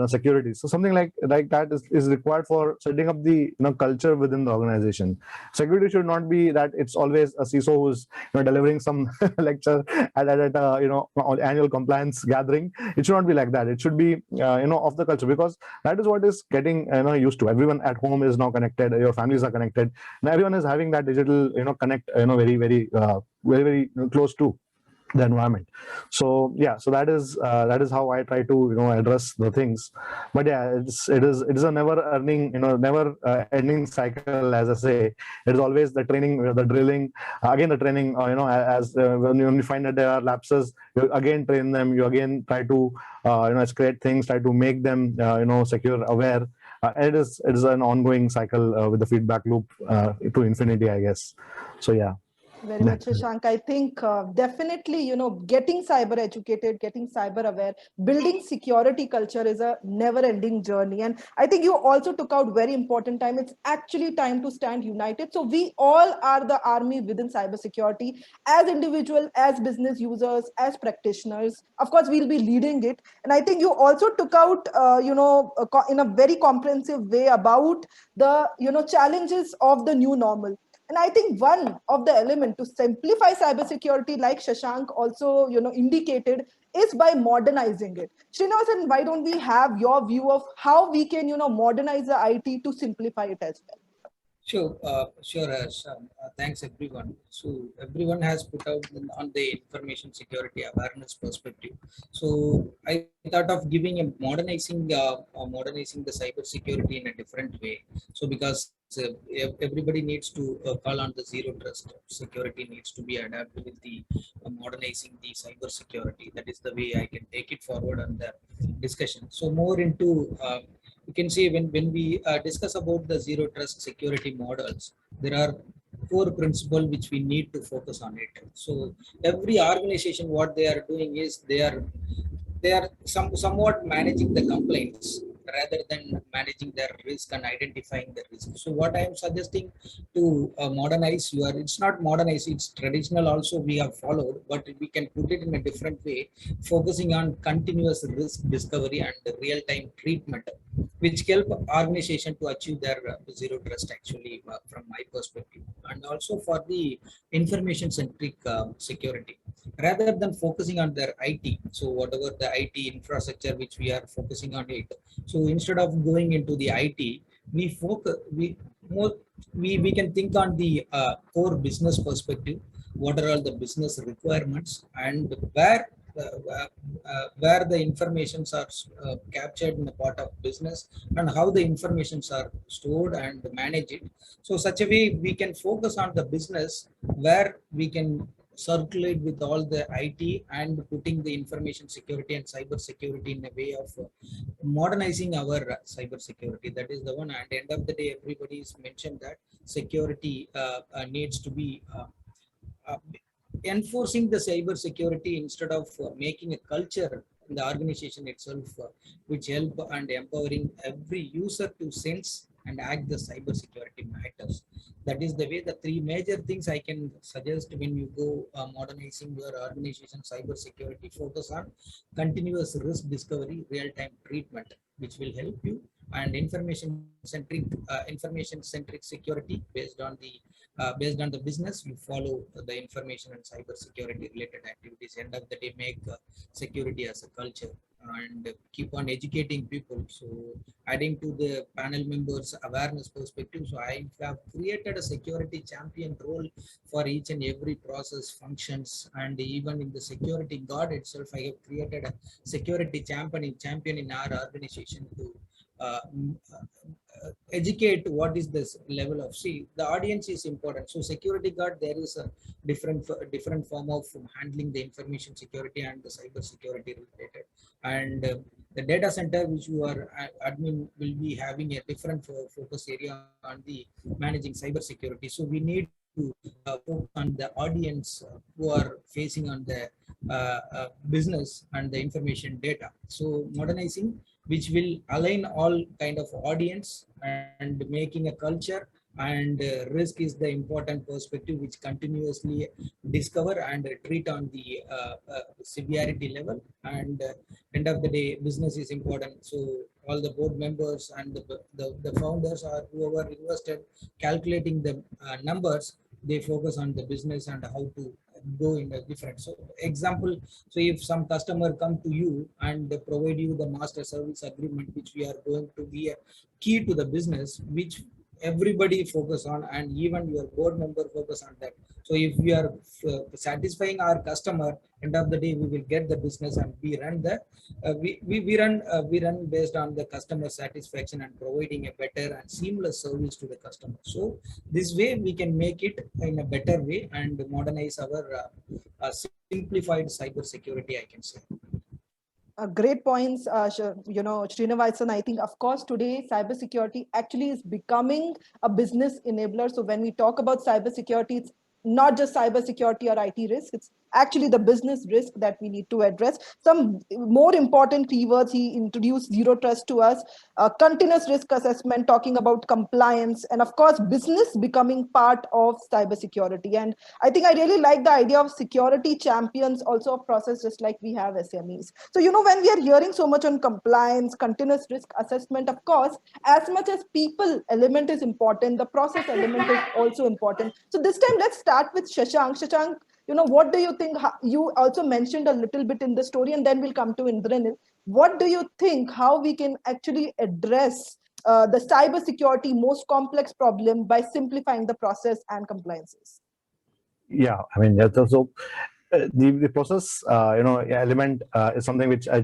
security. So something like that is required for setting up the, culture within the organization. Security should not be that it's always a CISO who's, delivering some lecture at annual compliance gathering. It should not be like that. It should be of the culture, because that is what is getting used to. Everyone at home is now connected, your families are connected, and everyone is having that digital connect very very close to the environment. So yeah, so that is how I try to address the things. But yeah, it is a never ending cycle, as I say. It is always the training, the drilling, again the training, as when you find that there are lapses, you again train them, you again try to escalate things, try to make them secure, aware. It is an ongoing cycle with the feedback loop to infinity, I guess. So yeah. Very much, Shashank. I think definitely, getting cyber educated, getting cyber aware, building security culture is a never-ending journey. And I think you also took out very important time. It's actually time to stand united. So we all are the army within cybersecurity, as individual, as business users, as practitioners. Of course, we'll be leading it. And I think you also took out, in a very comprehensive way about the, challenges of the new normal. And I think one of the elements to simplify cybersecurity, like Shashank also, indicated, is by modernizing it. Srinivasan, why don't we have your view of how we can, modernize the IT to simplify it as well? Sure, Harsh. Thanks everyone. So everyone has put out on the information security awareness perspective. So I thought of giving a modernizing the cyber security in a different way. So because everybody needs to call on the zero trust security needs to be adapted with the modernizing the cyber security. That is the way I can take it forward on the discussion. So more into you can see when we discuss about the zero trust security models, there are core principles which we need to focus on it. So every organization, what they are doing is they are somewhat managing the complaints rather than managing their risk and identifying the risk. So what I am suggesting to modernize it's not modernize, it's traditional also we have followed, but we can put it in a different way, focusing on continuous risk discovery and real-time treatment, which help organization to achieve their zero trust actually from my perspective. And also for the information centric security, rather than focusing on their IT. So whatever the IT infrastructure which we are focusing on it. So instead of going into the IT, we can think on the core business perspective. What are all the business requirements and where the informations are captured in the part of business and how the informations are stored and manage it. So such a way we can focus on the business where we can circulate with all the IT and putting the information security and cyber security in a way of modernizing our cyber security. That is the one. And at the end of the day, everybody's mentioned that security needs to be enforcing the cyber security instead of making a culture in the organization itself, which help and empowering every user to sense and act the cyber security matters. That is the way the three major things I can suggest when you go modernizing your organization cyber security. Focus on continuous risk discovery, real-time treatment, which will help you, and information centric security based on the business. You follow the information and cyber security related activities. End of the day, make security as a culture and keep on educating people. So adding to the panel members awareness perspective, so I have created a security champion role for each and every process functions, and even in the security guard itself, I have created a security champion in our organization to educate what is this level of, see, the audience is important. So security guard, there is a different form of handling the information security and the cyber security related. And the data center which you are admin will be having a different focus area on the managing cyber security. So we need to focus on the audience who are facing on the business and the information data. So modernizing, which will align all kind of audience and making a culture, and risk is the important perspective which continuously discover and treat on the severity level. And end of the day, business is important. So all the board members and the founders or whoever invested calculating the numbers, they focus on the business and how to go in a different. So example, so if some customer come to you and they provide you the master service agreement, which we are going to be a key to the business, which everybody focus on, and even your board member focus on that. So if we are satisfying our customer, end of the day we will get the business, and we run the we run based on the customer satisfaction and providing a better and seamless service to the customer. So this way we can make it in a better way and modernize our simplified cyber security, I can say. Great points, Srinivasan. I think, of course, today cybersecurity actually is becoming a business enabler. So when we talk about cybersecurity, it's not just cybersecurity or IT risk, it's actually the business risk that we need to address. Some more important keywords, he introduced zero trust to us, continuous risk assessment, talking about compliance, and of course, business becoming part of cybersecurity. And I think I really like the idea of security champions also of process, just like we have SMEs. So, when we are hearing so much on compliance, continuous risk assessment, of course, as much as people element is important, the process element is also important. So this time, let's start with Shashank. Shashank, what do you think? You also mentioned a little bit in the story, and then we'll come to Indranil. What do you think, how we can actually address the cybersecurity most complex problem by simplifying the process and compliances? Yeah, I mean, that's also the process, element is something which I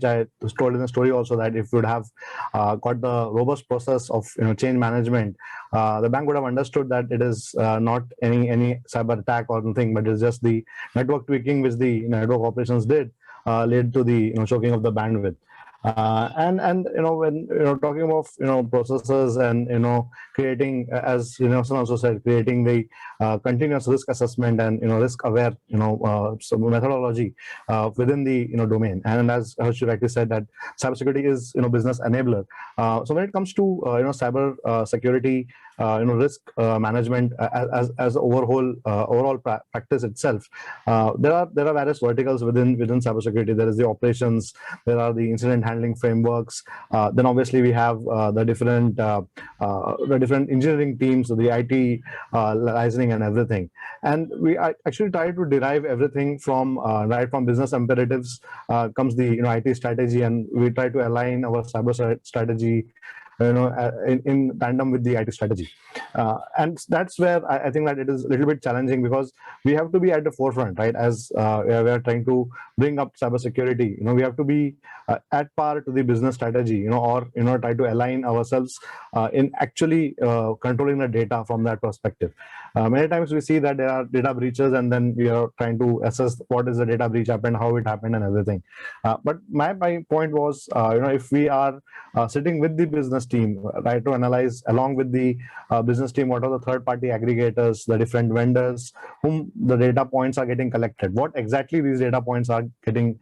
told in the story also, that if you would have got the robust process of change management, the bank would have understood that it is not any cyber attack or anything, but it's just the network tweaking which the network operations did led to the choking of the bandwidth. And when talking about processes and creating, as Srinivasan also said, creating the continuous risk assessment and risk aware so methodology within the domain. And as Harsh rightly said, that cybersecurity is business enabler. So when it comes to cyber security, risk management as overall practice itself, there are various verticals within cybersecurity. There is the operations, there are the incident handling frameworks. Then obviously we have the different engineering teams, the IT licensing and everything. And we actually try to derive everything from right from business imperatives comes the IT strategy, and we try to align our cyber strategy in tandem with the IT strategy. And that's where I think that it is a little bit challenging, because we have to be at the forefront, right? As we are trying to bring up cybersecurity, we have to be at par to the business strategy, or try to align ourselves in actually controlling the data from that perspective. Many times we see that there are data breaches, and then we are trying to assess what is the data breach happened, how it happened, and everything. But my point was, if we are sitting with the business team, try to analyze along with the business team what are the third-party aggregators, the different vendors whom the data points are getting collected, what exactly these data points are getting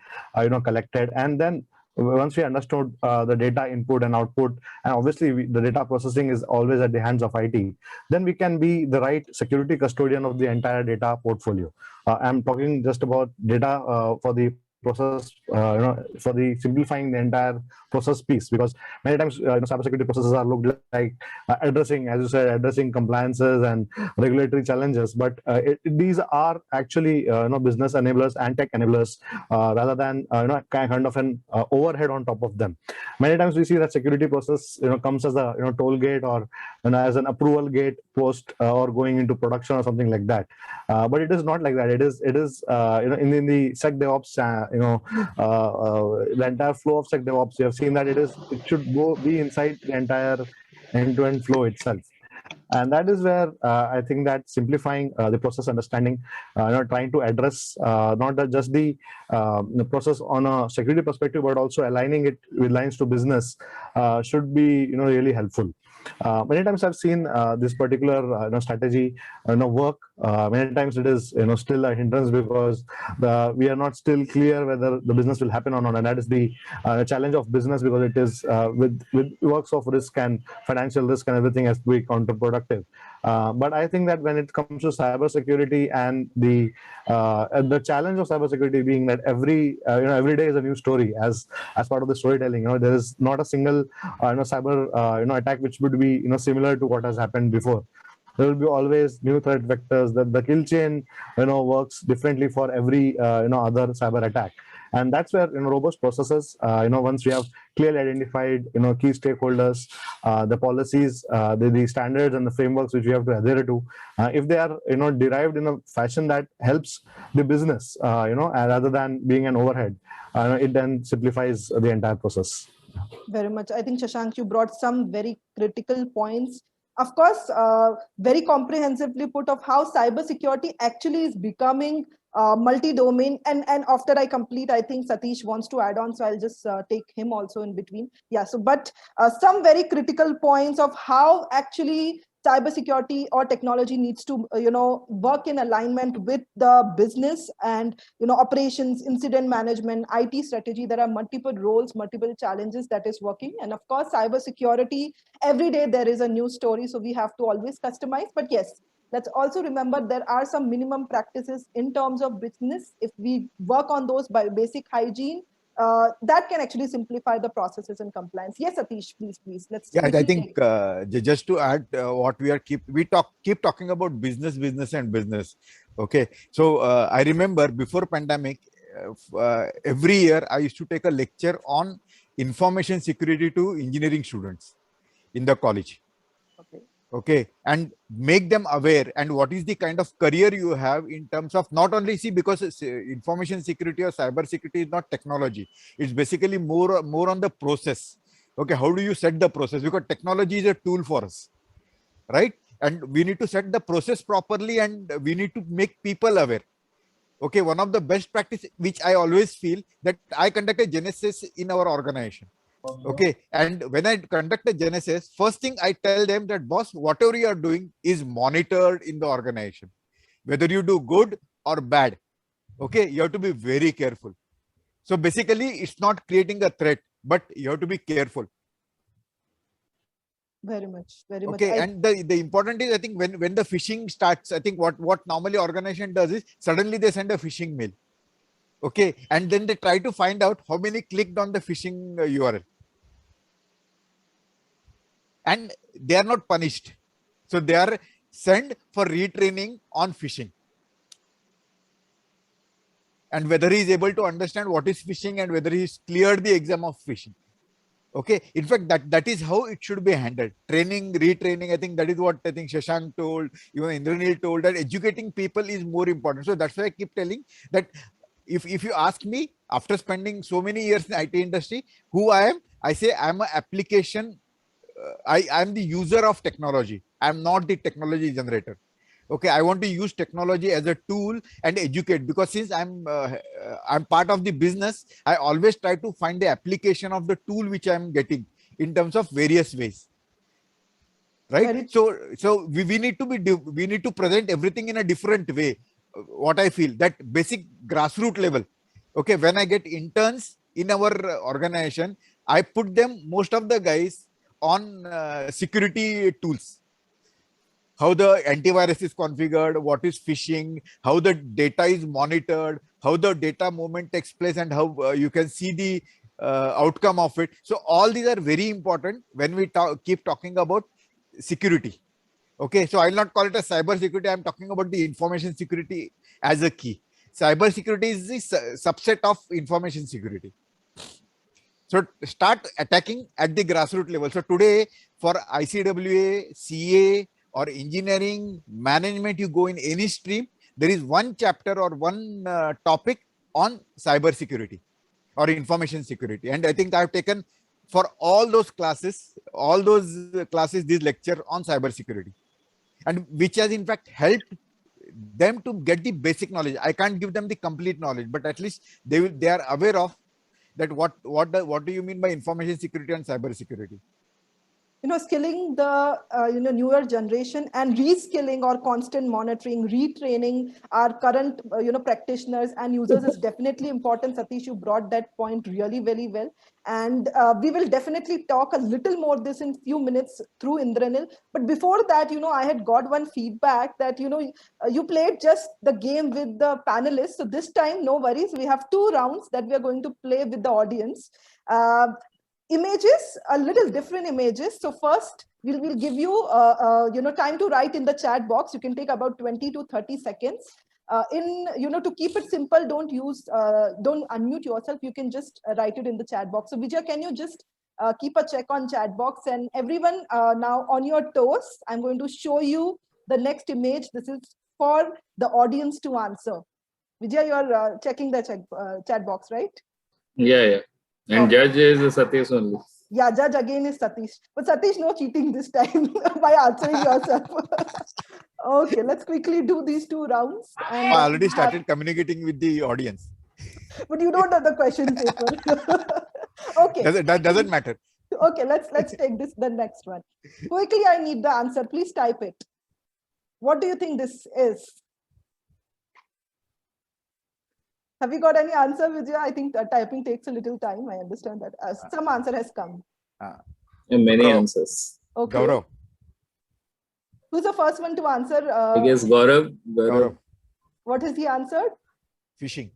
collected, and then once we understood the data input and output, and obviously the data processing is always at the hands of IT, then we can be the right security custodian of the entire data portfolio. I'm talking just about data for the process, for the simplifying the entire process piece, because many times cybersecurity processes are looked like addressing, as you said, addressing compliances and regulatory challenges, but these are actually business enablers and tech enablers rather than kind of an overhead on top of them. Many times we see that security process comes as a toll gate or as an approval gate post or going into production or something like that, but it is not like that. It is in the SecDevOps the entire flow of SecDevOps, you have seen that it should be inside the entire end-to-end flow itself. And that is where I think that simplifying the process understanding, trying to address not just the process on a security perspective, but also aligning it with lines to business should be really helpful. Many times I've seen this particular strategy work. Many times it is still a hindrance because we are not still clear whether the business will happen or not, and that is the challenge of business, because it is with works of risk and financial risk and everything has to be counterproductive. But I think that when it comes to cybersecurity and the challenge of cybersecurity being that every day is a new story as part of the storytelling. There is not a single cyber attack which would be similar to what has happened before. There will be always new threat vectors. That the kill chain works differently for every other cyber attack. And that's where robust processes, once we have clearly identified key stakeholders, the policies, the standards and the frameworks which we have to adhere to, if they are derived in a fashion that helps the business, rather than being an overhead, it then simplifies the entire process. Very much. I think, Shashank, you brought some very critical points. Of course, very comprehensively put of how cybersecurity actually is becoming multi-domain. And after I complete, I think Satish wants to add on, so I'll just take him also in between. Yeah, so but some very critical points of how actually cybersecurity or technology needs to work in alignment with the business and operations, incident management, IT strategy. There are multiple roles, multiple challenges that is working. And of course, cybersecurity, every day there is a new story, so we have to always customize. But yes, let's also remember there are some minimum practices in terms of business. If we work on those by basic hygiene, that can actually simplify the processes and compliance. Yes, Satish, please. Let's. Yeah, I think just to add what we keep talking about business and business. Okay, so I remember before pandemic, every year I used to take a lecture on information security to engineering students in the college. Okay, and make them aware and what is the kind of career you have in terms of not only because information security or cyber security is not technology, it's basically more on the process. Okay, how do you set the process, because technology is a tool for us, right? And we need to set the process properly and we need to make people aware. Okay, one of the best practice which I always feel that I conduct a Genesis in our organization. Okay, and when I conduct a Genesis, first thing I tell them that boss, whatever you are doing is monitored in the organization, whether you do good or bad. Okay, you have to be very careful. So basically, it's not creating a threat, but you have to be careful. Very much. Okay, and the important is, I think when the phishing starts, I think what normally organization does is suddenly they send a phishing mail. Okay, and then they try to find out how many clicked on the phishing URL. And they are not punished. So they are sent for retraining on phishing. And whether he is able to understand what is phishing and whether he has cleared the exam of phishing. Okay, in fact, that is how it should be handled. Training, retraining, I think that is what I think Shashank told, even Indranil told, that educating people is more important. So that's why I keep telling that if you ask me, after spending so many years in the IT industry, who I am, I say I'm an application. I'm the user of technology. I'm not the technology generator. Okay, I want to use technology as a tool and educate, because since I'm part of the business, I always try to find the application of the tool which I'm getting in terms of various ways. Right? So we need to present everything in a different way. What I feel that basic grassroots level. Okay, when I get interns in our organization, I put them, most of the guys, on security tools, how the antivirus is configured, what is phishing, how the data is monitored, how the data movement takes place, and how you can see the outcome of it. So all these are very important when we keep talking about security. Okay, so I'll not call it a cyber security. I'm talking about the information security as a key. Cyber security is the subset of information security. So start attacking at the grassroots level. So today for ICWA, CA or engineering, management, you go in any stream, there is one chapter or one topic on cyber security or information security. And I think I've taken for all those classes, these lecture on cybersecurity, and which has in fact helped them to get the basic knowledge. I can't give them the complete knowledge, but at least they are aware of that what do you mean by information security and cybersecurity. Skilling the newer generation and reskilling or constant monitoring, retraining our current practitioners and users is definitely important. Satish, you brought that point really very well, and we will definitely talk a little more this in few minutes through Indranil. But before that, I had got one feedback that you played just the game with the panelists. So this time, no worries, we have 2 rounds that we are going to play with the audience. Images, a little different images. So first we'll give you time to write in the chat box. You can take about 20 to 30 seconds. To keep it simple, don't unmute yourself. You can just write it in the chat box. So Vijay, can you just keep a check on chat box, and everyone now on your toes. I'm going to show you the next image. This is for the audience to answer. Vijay, you're checking the chat box, right? Yeah. And judge is Satish only. Yeah, judge again is Satish. But Satish, no cheating this time by answering yourself. Okay, let's quickly do these 2 rounds. And I already started communicating with the audience. But you don't have the question paper. Okay. That doesn't matter. Okay, let's take the next one. Quickly, I need the answer. Please type it. What do you think this is? Have you got any answer, Vijay? I think typing takes a little time. I understand that. Some answer has come. Many answers. Okay. Gaurav. Who's the first one to answer? I guess Gaurav. What has he answered? Phishing.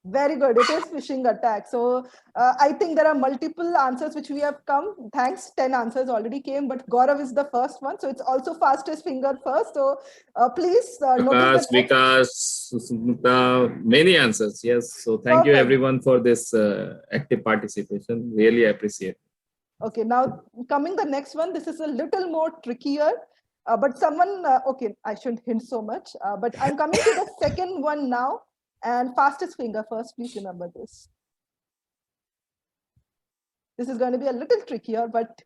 Very good. It is phishing attack. So I think there are multiple answers which we have come. Thanks. 10 answers already came, but Gaurav is the first one. So it's also fastest finger first. So please notice Vikas, many answers. Yes. So thank you everyone for this active participation. Really appreciate. Okay. Now coming the next one. This is a little more trickier. But someone, okay, I shouldn't hint so much. But I'm coming to the second one now. And fastest finger first, please remember this. This is going to be a little trickier, but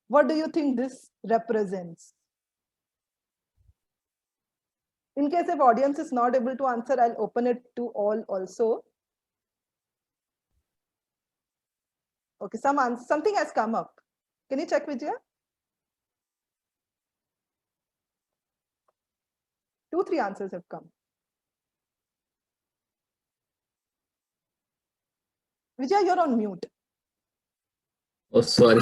what do you think this represents? In case if audience is not able to answer, I'll open it to all also. Okay, something has come up. Can you check, Vijaya? 2, 3 answers have come. Vijay, you're on mute. Oh, sorry.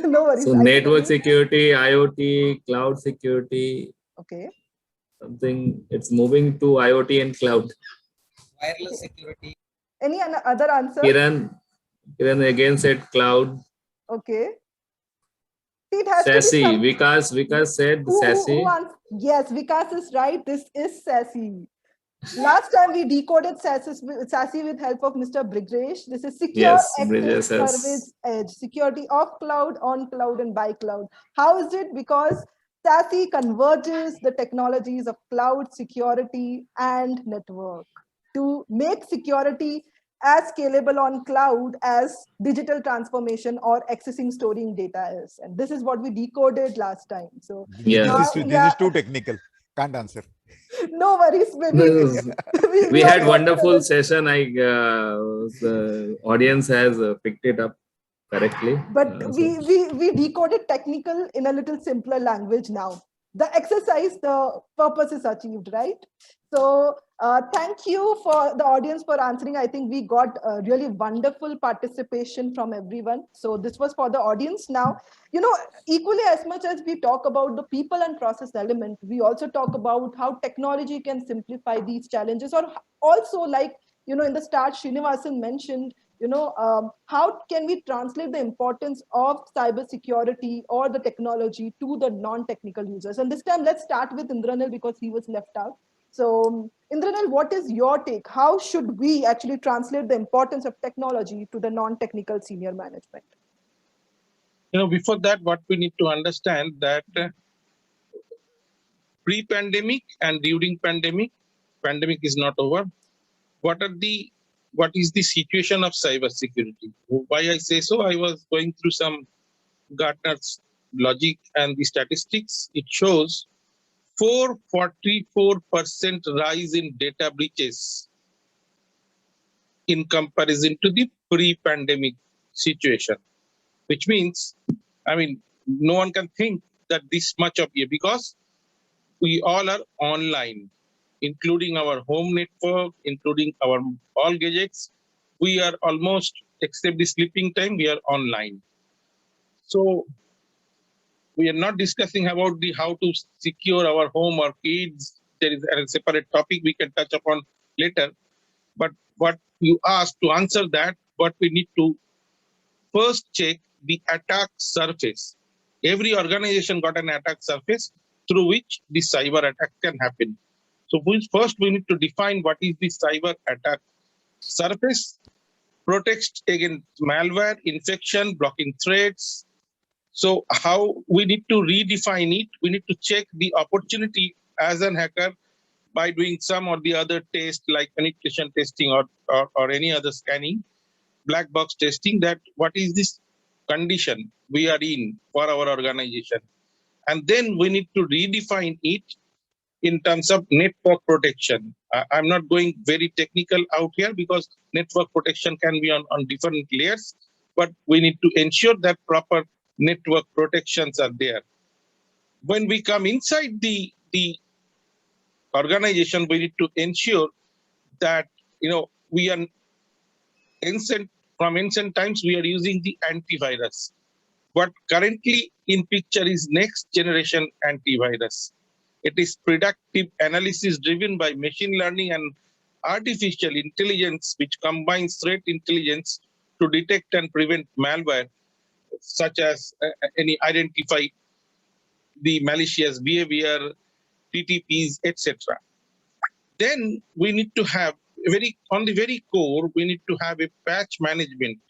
No worries. So network security, IoT, cloud security. Okay. Something, it's moving to IoT and cloud. Wireless security. Any other answer? Kiran again said cloud. Okay. It has SASE. to be Vikas said SASE. Yes, Vikas is right. This is SASE. Last time we decoded SASE with help of Mr. Brijesh. This is secure access service edge, security off cloud, on cloud, and by cloud. How is it? Because SASE converges the technologies of cloud, security, and network to make security as scalable on cloud as digital transformation or accessing, storing data is. And this is what we decoded last time. So yeah, this is too technical. Can't answer. No worries. We had wonderful session. The audience has picked it up correctly. But we decoded technical in a little simpler language now. The exercise, the purpose is achieved, right? So thank you for the audience for answering. I think we got really wonderful participation from everyone. So this was for the audience. Now, equally as much as we talk about the people and process element, we also talk about how technology can simplify these challenges, or also like, in the start, Srinivasan mentioned, how can we translate the importance of cybersecurity or the technology to the non-technical users? And this time, let's start with Indranil because he was left out. So, Indranil, what is your take? How should we actually translate the importance of technology to the non-technical senior management? Before that, what we need to understand that pre-pandemic and during pandemic is not over. What are the what is the situation of cybersecurity. Why I say so? I was going through some Gartner's logic and the statistics. It shows 444% rise in data breaches in comparison to the pre-pandemic situation, which means, I mean, no one can think that this much of it, because we all are online, including our home network, including our all gadgets. We are almost, except the sleeping time, we are online. So we are not discussing about the how to secure our home or kids. There is a separate topic we can touch upon later. But what you asked, to answer that, what we need to first check the attack surface. Every organization got an attack surface through which the cyber attack can happen. So first we need to define what is the cyber attack surface, protects against malware, infection, blocking threats. So how we need to redefine it, we need to check the opportunity as an hacker by doing some or the other test like penetration testing or any other scanning, black box testing, that what is this condition we are in for our organization. And then we need to redefine it in terms of network protection. I'm not going very technical out here because network protection can be on different layers, but we need to ensure that proper network protections are there. When we come inside the organization, we need to ensure that, you know, we are from ancient times, we are using the antivirus. What currently in picture is next generation antivirus. It is predictive analysis driven by machine learning and artificial intelligence, which combines threat intelligence to detect and prevent malware, such as any identify the malicious behavior, TTPs, etc. Then we need to have on the very core, we need to have a patch management,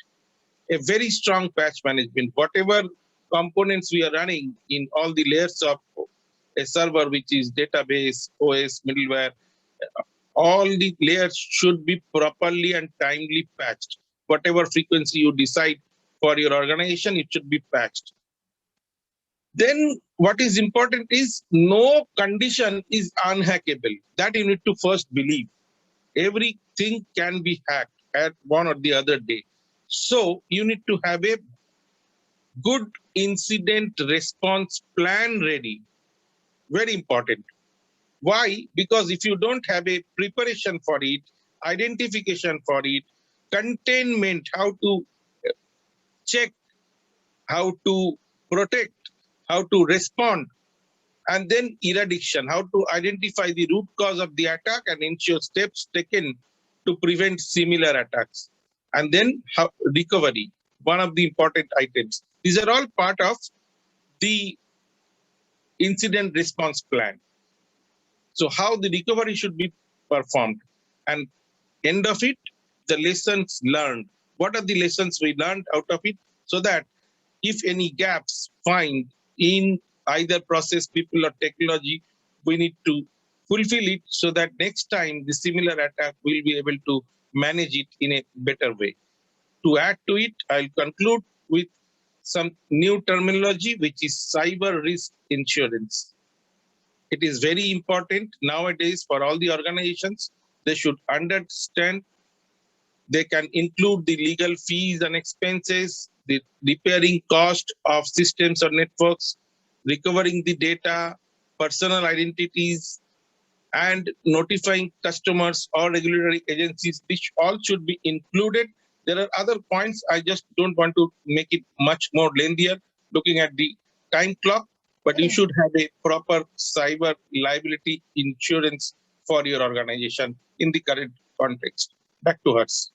a very strong patch management. Whatever components we are running in all the layers of a server, which is database, OS, middleware, all the layers should be properly and timely patched. Whatever frequency you decide for your organization, it should be patched. Then what is important is no condition is unhackable. That you need to first believe. Everything can be hacked at one or the other day. So you need to have a good incident response plan ready. Very important. Why? Because if you don't have a preparation for it, identification for it, containment, how to check, how to protect, how to respond, and then eradication, how to identify the root cause of the attack and ensure steps taken to prevent similar attacks. And then recovery, one of the important items. These are all part of the incident response plan. So how the recovery should be performed, and end of it, the lessons learned. What are the lessons we learned out of it, so that if any gaps find in either process, people or technology, we need to fulfill it so that next time the similar attack will be able to manage it in a better way. To add to it, I'll conclude with some new terminology, which is cyber risk insurance. It is very important nowadays for all the organizations. They should understand. They can include the legal fees and expenses, the repairing cost of systems or networks, recovering the data, personal identities, and notifying customers or regulatory agencies, which all should be included. There are other points. I just don't want to make it much more lengthier looking at the time clock, but you should have a proper cyber liability insurance for your organization in the current context. Back to us.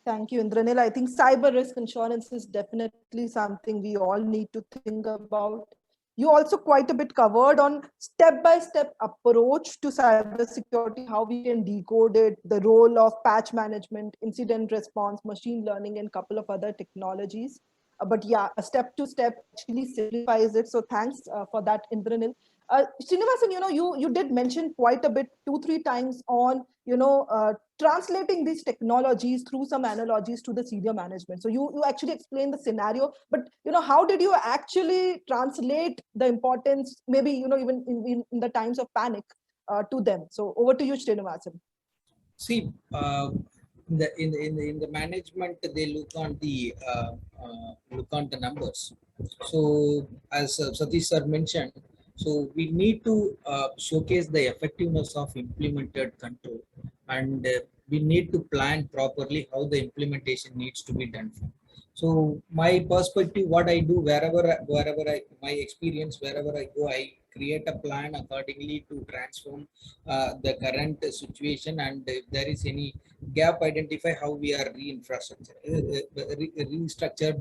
Thank you, Indranil. I think cyber risk insurance is definitely something we all need to think about. You also quite a bit covered on step-by-step approach to cybersecurity, how we can decode it, the role of patch management, incident response, machine learning, and a couple of other technologies. But yeah, a step-to-step actually simplifies it. So thanks for that, Indranil. Srinivasan, you did mention quite a bit, 2-3 times on, translating these technologies through some analogies to the senior management. So you actually explained the scenario, but how did you actually translate the importance, maybe even in the times of panic, to them? So over to you, Srinivasan. See, in the management, they look on the numbers. So as Satish sir mentioned, so we need to showcase the effectiveness of implemented control, and we need to plan properly how the implementation needs to be done. So my perspective, what I do my experience, wherever I go, I create a plan accordingly to transform the current situation, and if there is any gap, identify how we are restructure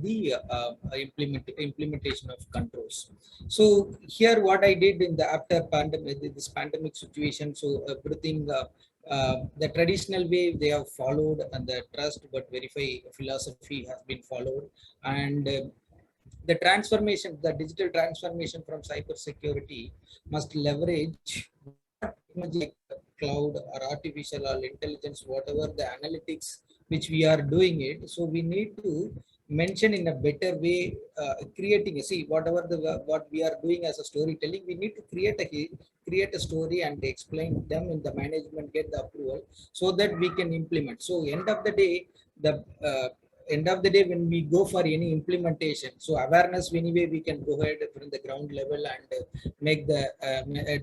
the implementation of controls. So here, what I did in the after pandemic, this pandemic situation, so everything. The traditional way they have followed, and the trust but verify philosophy has been followed, and the transformation, the digital transformation from cybersecurity must leverage technology like cloud or artificial or intelligence, whatever the analytics which we are doing it. So we need to mention in a better way, creating what we are doing as a storytelling. We need to create a story and explain them in the management, get the approval, so that we can implement. So end of the day, when we go for any implementation, so awareness, anyway, we can go ahead from the ground level and make the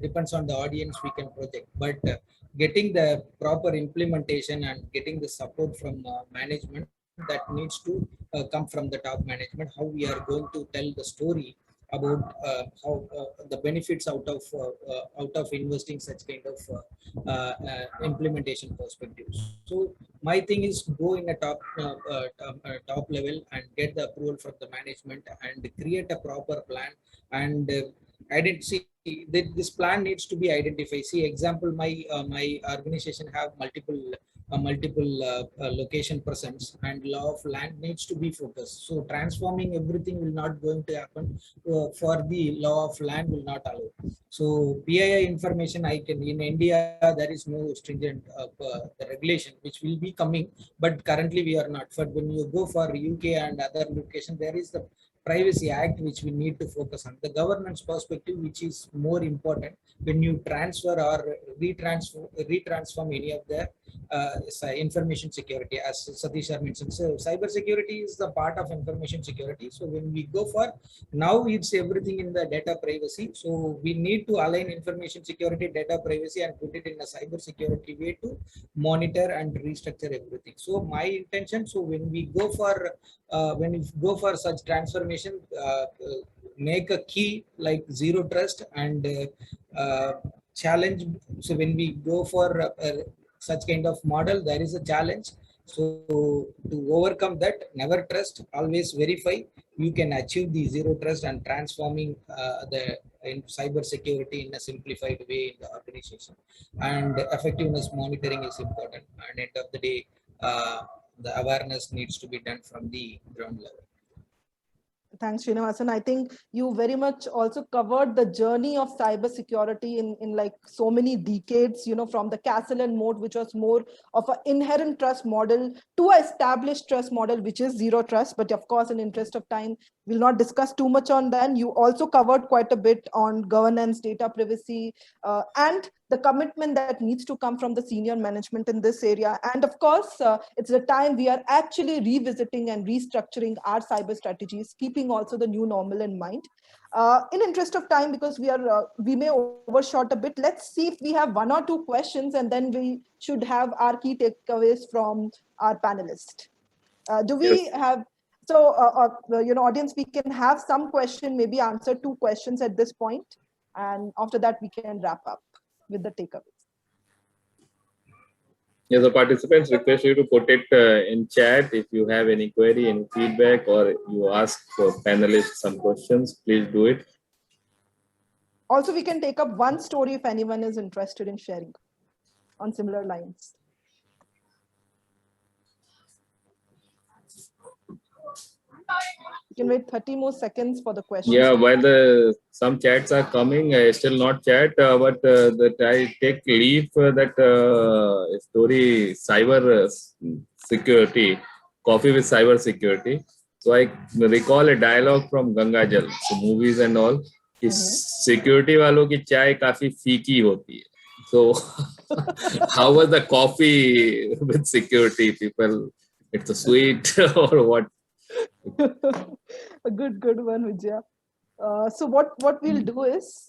depends on the audience we can project, but getting the proper implementation and getting the support from management, that needs to come from the top management, how we are going to tell the story about how the benefits out of investing such kind of implementation perspectives. So my thing is go in a top level and get the approval from the management and create a proper plan, and identity. This plan needs to be identified. See, example, my organization have multiple location presence, and law of land needs to be focused. So transforming everything will not going to happen for the law of land will not allow. So PII information, I can, in India there is no stringent the regulation which will be coming, but currently we are not. But when you go for UK and other location, there is the Privacy Act which we need to focus on. The governance perspective, which is more important when you transfer or retransform any of the information security, as Satish sir mentioned. So cyber security is the part of information security. So when we go for, now it's everything in the data privacy. So we need to align information security, data privacy, and put it in a cyber security way to monitor and restructure everything. So my intention, so when we go for such transformation, make a key like zero trust and challenge. So when we go for such kind of model, there is a challenge. So to overcome that, never trust, always verify. You can achieve the zero trust and transforming in cyber security in a simplified way in the organization. And effectiveness monitoring is important. And end of the day, the awareness needs to be done from the ground level. Thanks, Srinivasan. I think you very much also covered the journey of cybersecurity in like so many decades, from the castle and moat, which was more of an inherent trust model, to an established trust model, which is zero trust. But of course, in interest of time, we'll not discuss too much on that. You also covered quite a bit on governance, data privacy, and the commitment that needs to come from the senior management in this area. And of course, it's the time we are actually revisiting and restructuring our cyber strategies, keeping also the new normal in mind. In interest of time, because we may overshot a bit, let's see if we have one or two questions, and then we should have our key takeaways from our panelists. Do we have, so audience, we can have some question, maybe answer 2 questions at this point, and after that we can wrap up with the takeaways. Yeah, the participants request you to put it in chat if you have any query, any feedback, or you ask for panelists some questions, please do it. Also, we can take up one story if anyone is interested in sharing on similar lines. You can wait 30 more seconds for the questions. Yeah, while some chats are coming, I still not chat, but that I take leave that story cyber security, coffee with cyber security. So I recall a dialogue from Ganga Jal, so movies and all. कि security वालों की चाय काफी फीकी होती है. So how was the coffee with security people? It's a sweet or what? A good one, Vijaya. So what we'll do is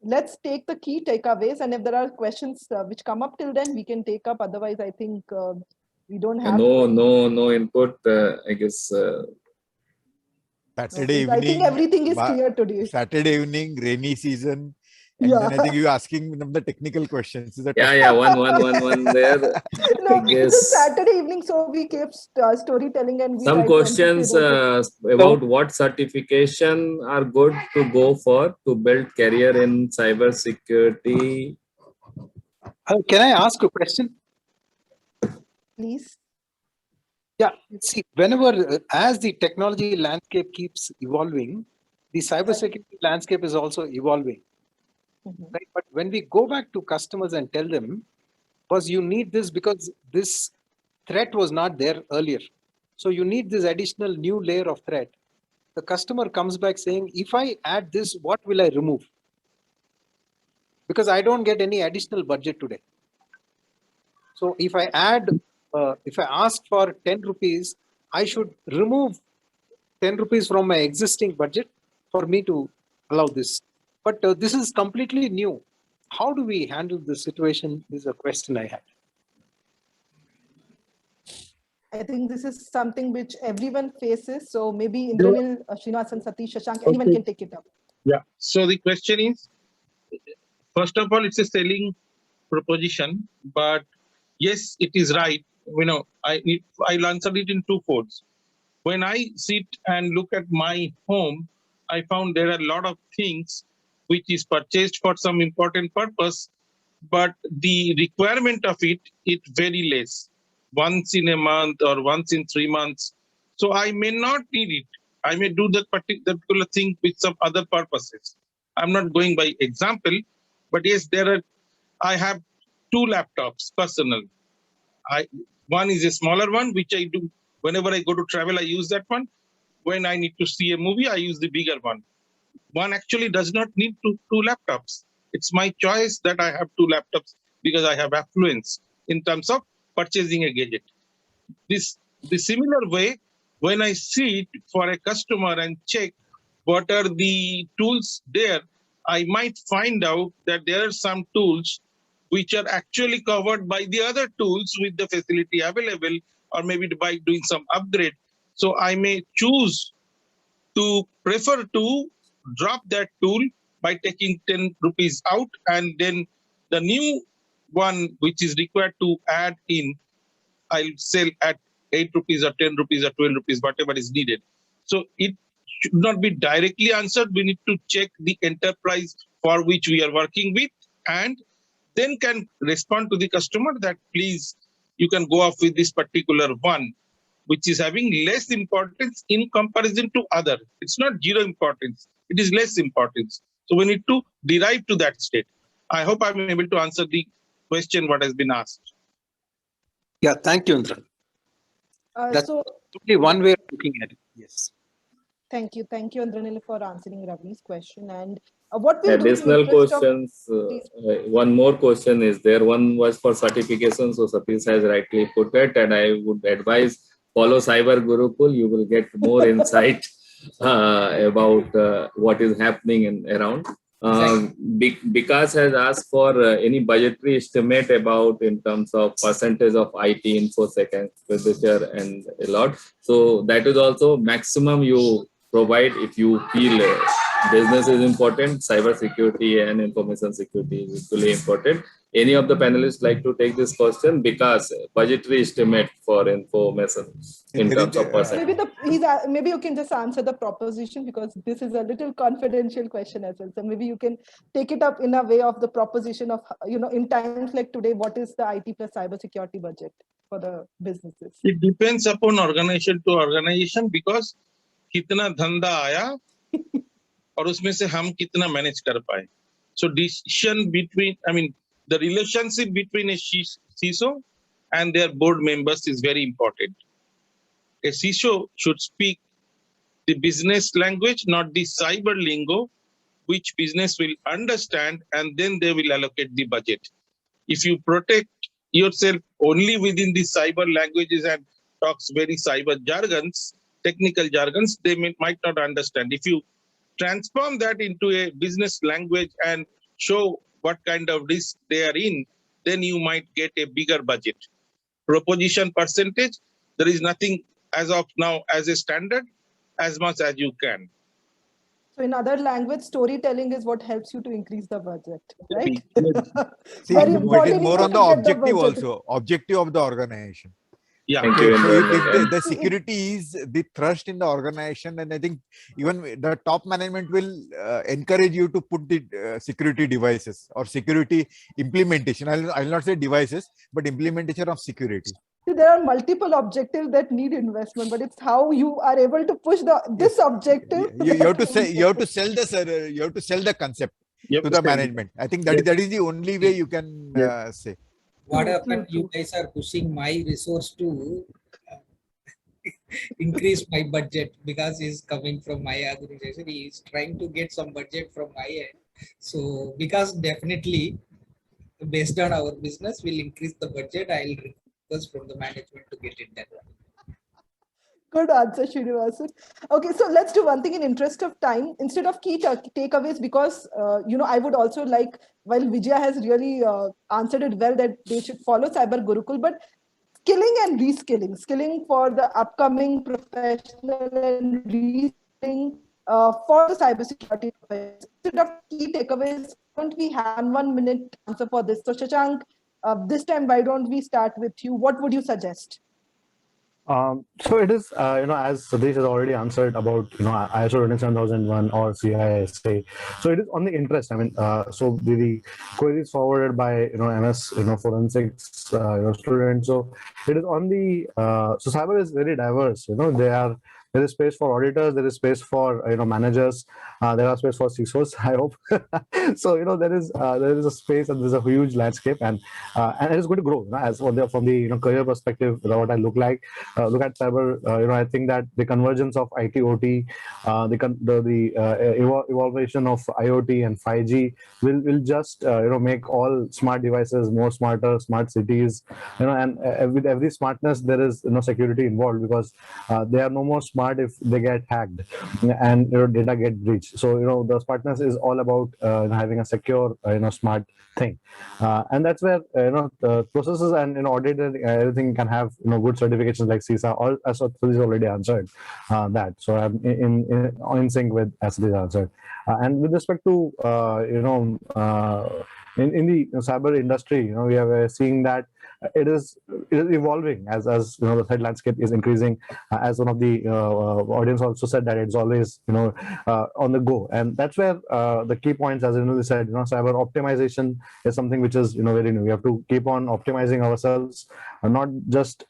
let's take the key takeaways, and if there are questions which come up till then, we can take up. Otherwise, I think we don't have no input. I guess. Saturday evening. I think everything is clear today. Saturday evening, rainy season. And Yeah. then I think you're asking them the technical questions. Is that Yeah, one there. No, I guess it's Saturday evening, so we kept storytelling and we some write questions sentences. about what certification are good to go for to build career in cyber security. Can I ask a question? Please. Yeah, see, whenever, as the technology landscape keeps evolving, the cybersecurity landscape is also evolving. Right? But when we go back to customers and tell them, because you need this because this threat was not there earlier. So you need this additional new layer of threat. The customer comes back saying, if I add this, what will I remove? Because I don't get any additional budget today. So if I ask for 10 rupees, I should remove 10 rupees from my existing budget for me to allow this. But this is completely new. How do we handle this situation is a question I had. I think this is something which everyone faces. So maybe Indranil, Srinivasan, Satish, Shashank, anyone can take it up. Yeah. So the question is, first of all, it's a selling proposition, but yes, it is right. You know, I'll answer it in two folds. When I sit and look at my home, I found there are a lot of things which is purchased for some important purpose, but the requirement of it very less, once in a month or once in 3 months. So I may not need it. I may do that particular thing with some other purposes. I'm not going by example, but yes, I have 2 laptops personal. One is a smaller one, which I do whenever I go to travel, I use that one. When I need to see a movie, I use the bigger one. One actually does not need two laptops. It's my choice that I have 2 laptops because I have affluence in terms of purchasing a gadget. The similar way, when I sit for a customer and check what are the tools there, I might find out that there are some tools which are actually covered by the other tools with the facility available, or maybe by doing some upgrade. So I may choose to prefer to drop that tool by taking 10 rupees out, and then the new one which is required to add in, I'll sell at 8 rupees or 10 rupees or 12 rupees, whatever is needed. So it should not be directly answered. We need to check the enterprise for which we are working with, and then can respond to the customer that please, you can go off with this particular one, which is having less importance in comparison to other. It's not zero importance. It is less importance. So we need to derive to that state. I hope I'm able to answer the question what has been asked. Yeah, thank you, Indra. That's only one way of looking at it. Yes. Thank you, Indranil, for answering Ravi's question. And what we'll additional questions? One more question is there. One was for certification. So Satish has rightly put it, and I would advise follow Cyber Gurukul. You will get more insight about what is happening around. Vikas has asked for any budgetary estimate about in terms of percentage of IT infosec expenditure and a lot. So that is also maximum you provide if you feel business is important, cyber security and information security is equally important. Any of the panelists like to take this question? Because budgetary estimate for information in terms of percent. Maybe you can just answer the proposition, because this is a little confidential question as well. So maybe you can take it up in a way of the proposition of, in times like today, what is the IT plus cyber security budget for the businesses? It depends upon organization to organization, because कितना धंधा आया और उसमें से हम कितना manage कर पाए. So decision between, I mean, the relationship between a CISO and their board members is very important. A CISO should speak the business language, not the cyber lingo, which business will understand, and then they will allocate the budget. If you protect yourself only within the cyber languages and talks very cyber jargons, technical jargons, they might not understand. If you transform that into a business language and show what kind of risk they are in, then you might get a bigger budget. Proposition percentage, there is nothing as of now as a standard, as much as you can. So in other language, storytelling is what helps you to increase the budget, right? See, Very it is important more on the to get the objective budget. also, objective of the organization. Yeah. Thank Okay, you. so if And the security is the thrust in the organization, and I think even the top management will encourage you to put the security devices or security implementation. I'll not say devices, but implementation of security. See, there are multiple objectives that need investment, but it's how you are able to push this objective. You have to say, you have to sell the concept to the management. I think that is the only way you can say. What happened? You guys are pushing my resource to increase my budget because he's coming from my organization. He is trying to get some budget from my end. So, because definitely based on our business, will increase the budget. I'll request from the management to get it done. Good answer, Srinivasan. Okay, so let's do one thing in interest of time. Instead of key takeaways, because, I would also like, while Vijaya has really answered it well, that they should follow Cyber Gurukul, but skilling and reskilling, skilling for the upcoming professional and reskilling for the cybersecurity professionals. Instead of key takeaways, don't we have 1 minute answer for this? So Shashank, this time, why don't we start with you? What would you suggest? So it is, as Satish has already answered about, ISO 27001 or CISA. So it is on the interest. I mean, so the queries forwarded by, MS, forensics, students. So it is on the, so cyber is very diverse. There is space for auditors, there is space for managers, there are space for CISOs, I hope. So there is a space and there's a huge landscape, and it is going to grow. As from the career perspective, what I look at cyber. I think that the convergence of IT OT, the evolution of IoT and 5G will just make all smart devices more smarter, smart cities. And with every smartness there is security involved, because they are no more smart if they get hacked and data get breached. So the smartness is all about having a secure smart thing, and that's where processes and audit and everything can have good certifications like CISA. All as Satish already answered that. So I'm in sync with as Satish answered. And with respect to in the cyber industry, we are seeing that it is evolving as the threat landscape is increasing. As one of the audience also said, that it's always on the go, and that's where the key points, as Anil said, cyber optimization is something which is very new. We have to keep on optimizing ourselves, and not just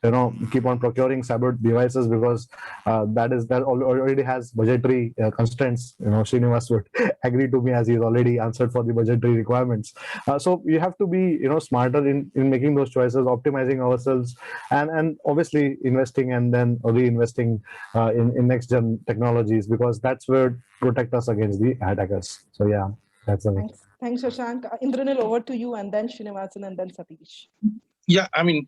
keep on procuring cyber devices, because that already has budgetary constraints. Srinivas would agree to me, as he's already answered for the budgetary requirements. So we have to be smarter in making those choices, optimizing ourselves, and obviously investing and then reinvesting in next gen technologies, because that's where protect us against the attackers. So yeah, that's the Thanks. Thanks, Shashank. Indranil, over to you, and then Srinivasan, and then Satish. Yeah, I mean,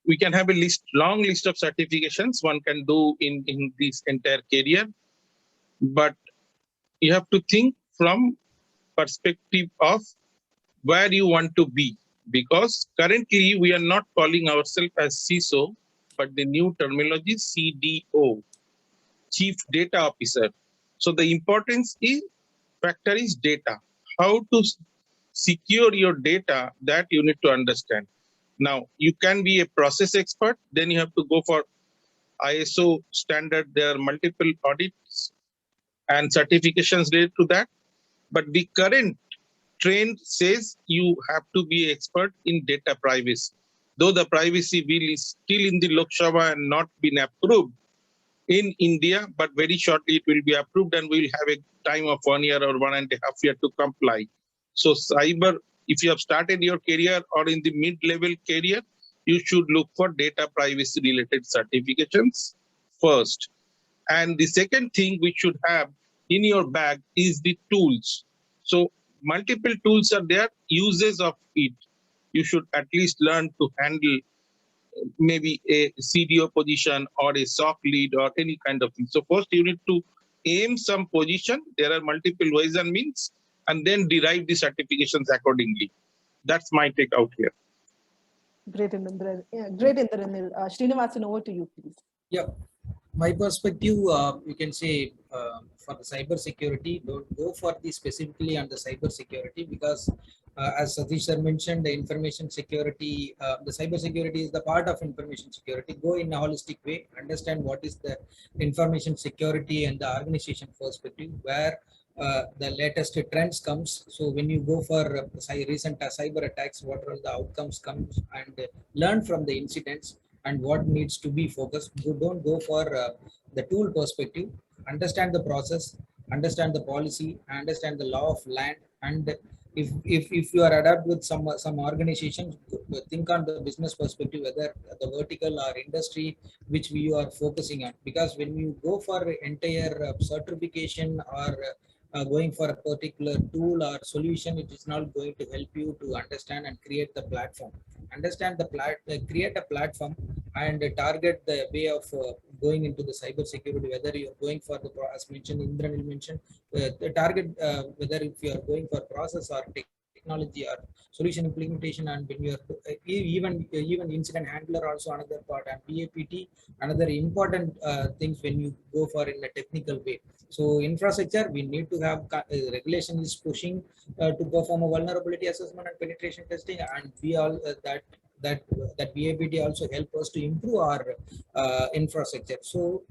we can have a long list of certifications one can do in this entire career, but you have to think from perspective of where you want to be, because currently we are not calling ourselves as CISO, but the new terminology CDO, Chief Data Officer. So the importance factor is data. How to secure your data, that you need to understand. Now, you can be a process expert, then you have to go for ISO standard. There are multiple audits and certifications related to that. But the current trend says you have to be expert in data privacy. Though the privacy bill is still in the Lok Sabha and not been approved, in India, but very shortly it will be approved and we will have a time of 1 year or 1.5 years to comply. So cyber, if you have started your career or in the mid-level career, you should look for data privacy related certifications first. And the second thing we should have in your bag is the tools. So multiple tools are there, uses of it. You should at least learn to handle maybe a CDO position or a SOC lead or any kind of thing. So first you need to aim some position. There are multiple ways and means, and then derive the certifications accordingly. That's my take out here. Great, Indranil. Yeah, great, Indranil. Srinivasan, over to you, please. Yeah, my perspective, you can say for the cyber security, don't go for the specifically on the cyber security because as Satish sir mentioned, the information security, the cyber security is the part of information security. Go in a holistic way, understand what is the information security and the organization perspective, where the latest trends comes. So when you go for recent cyber attacks, what are the outcomes comes, and learn from the incidents and what needs to be focused. You don't go for the tool perspective. Understand the process, understand the policy, understand the law of land, and if you are adapt with some organization, think on the business perspective, whether the vertical or industry which we are focusing on. Because when you go for entire certification or going for a particular tool or solution, it is not going to help you to understand and create the platform. Understand the create a platform and target the way of going into the cyber security, whether you're going for the, as mentioned, Indranil mentioned, the target, whether if you are going for process or technology or solution implementation, and when you are even incident handler also another part, and BAPT another important things when you go for in a technical way. So infrastructure, we need to have regulation is pushing to perform a vulnerability assessment and penetration testing, and we all that BAPT also help us to improve our infrastructure. So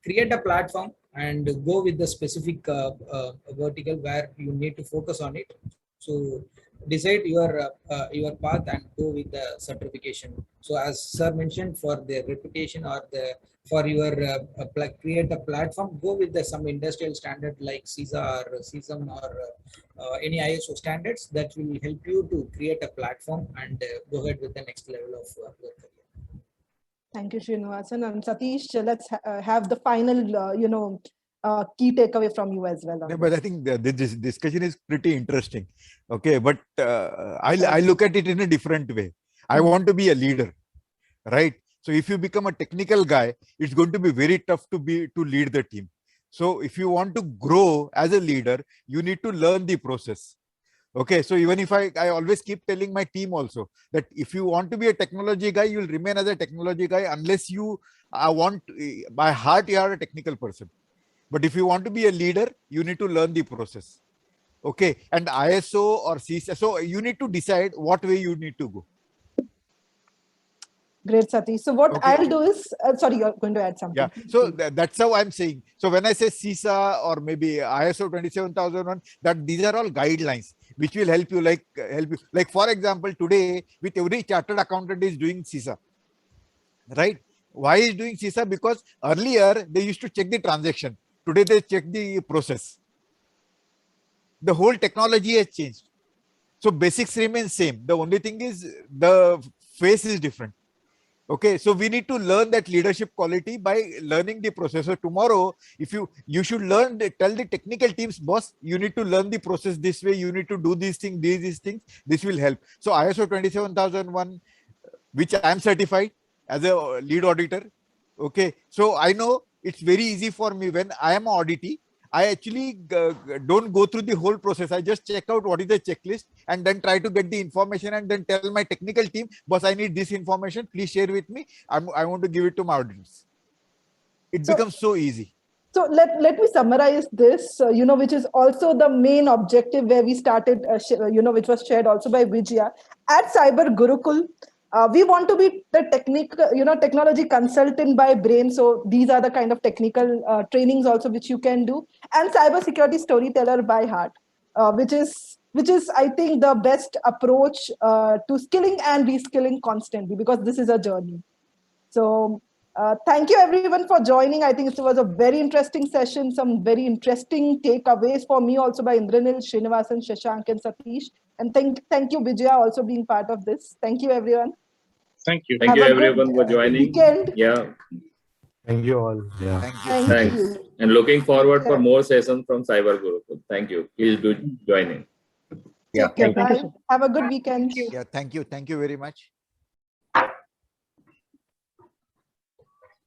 create a platform and go with the specific vertical where you need to focus on it. So decide your path and go with the certification. So as sir mentioned, for the reputation or the for your create a platform, go with some industrial standard like CISA or CISM or any ISO standards that will help you to create a platform and go ahead with the next level of your career. Thank you, Srinivasan. And Satish, let's have the final, key takeaway from you as well. Yeah, but I think this discussion is pretty interesting. Okay, but I look at it in a different way. I want to be a leader, right? So if you become a technical guy, it's going to be very tough to lead the team. So if you want to grow as a leader, you need to learn the process. Okay, so even if I always keep telling my team also that if you want to be a technology guy, you will remain as a technology guy unless you by heart you are a technical person. But if you want to be a leader, you need to learn the process. Okay, and ISO or CISA, so you need to decide what way you need to go. Great, Satish. So what I'll do is, sorry, you're going to add something. Yeah, so that's how I'm saying. So when I say CISA or maybe ISO 27001, that these are all guidelines which will help you. Like for example, today with every chartered accountant is doing CISA, right? Why is doing CISA? Because earlier they used to check the transaction. Today they check the process. The whole technology has changed. So basics remain same. The only thing is the face is different. Okay, so we need to learn that leadership quality by learning the process. So tomorrow, if you should learn, tell the technical teams, boss, you need to learn the process this way. You need to do these things, these things. This will help. So ISO 27001, which I am certified as a lead auditor. Okay, so I know it's very easy for me when I am an auditee. I actually don't go through the whole process. I just check out what is the checklist and then try to get the information and then tell my technical team, boss, I need this information. Please share with me. I want to give it to my auditors. It becomes so easy. So let me summarize this, which is also the main objective where we started, which was shared also by Vijaya. At Cyber Gurukul, we want to be the technology consultant by brain. So these are the kind of technical trainings also which you can do, and cybersecurity storyteller by heart, which is I think the best approach to skilling and reskilling constantly, because this is a journey. So Thank you everyone for joining. I think it was a very interesting session, some very interesting takeaways for me also by Indranil, Srinivasan, Shashank and Satish. And thank you Vijaya also being part of this. Thank you everyone. Thank you. Thank you Have a good, everyone for joining. weekend. Yeah. Thank you all. Yeah. Thank you. Thank Thanks. you. And looking forward for more sessions from Cyber Gurukul. Thank you. Please do join in. Take care. Thank you. Bye. Have a good weekend. Yeah, thank you. Thank you very much.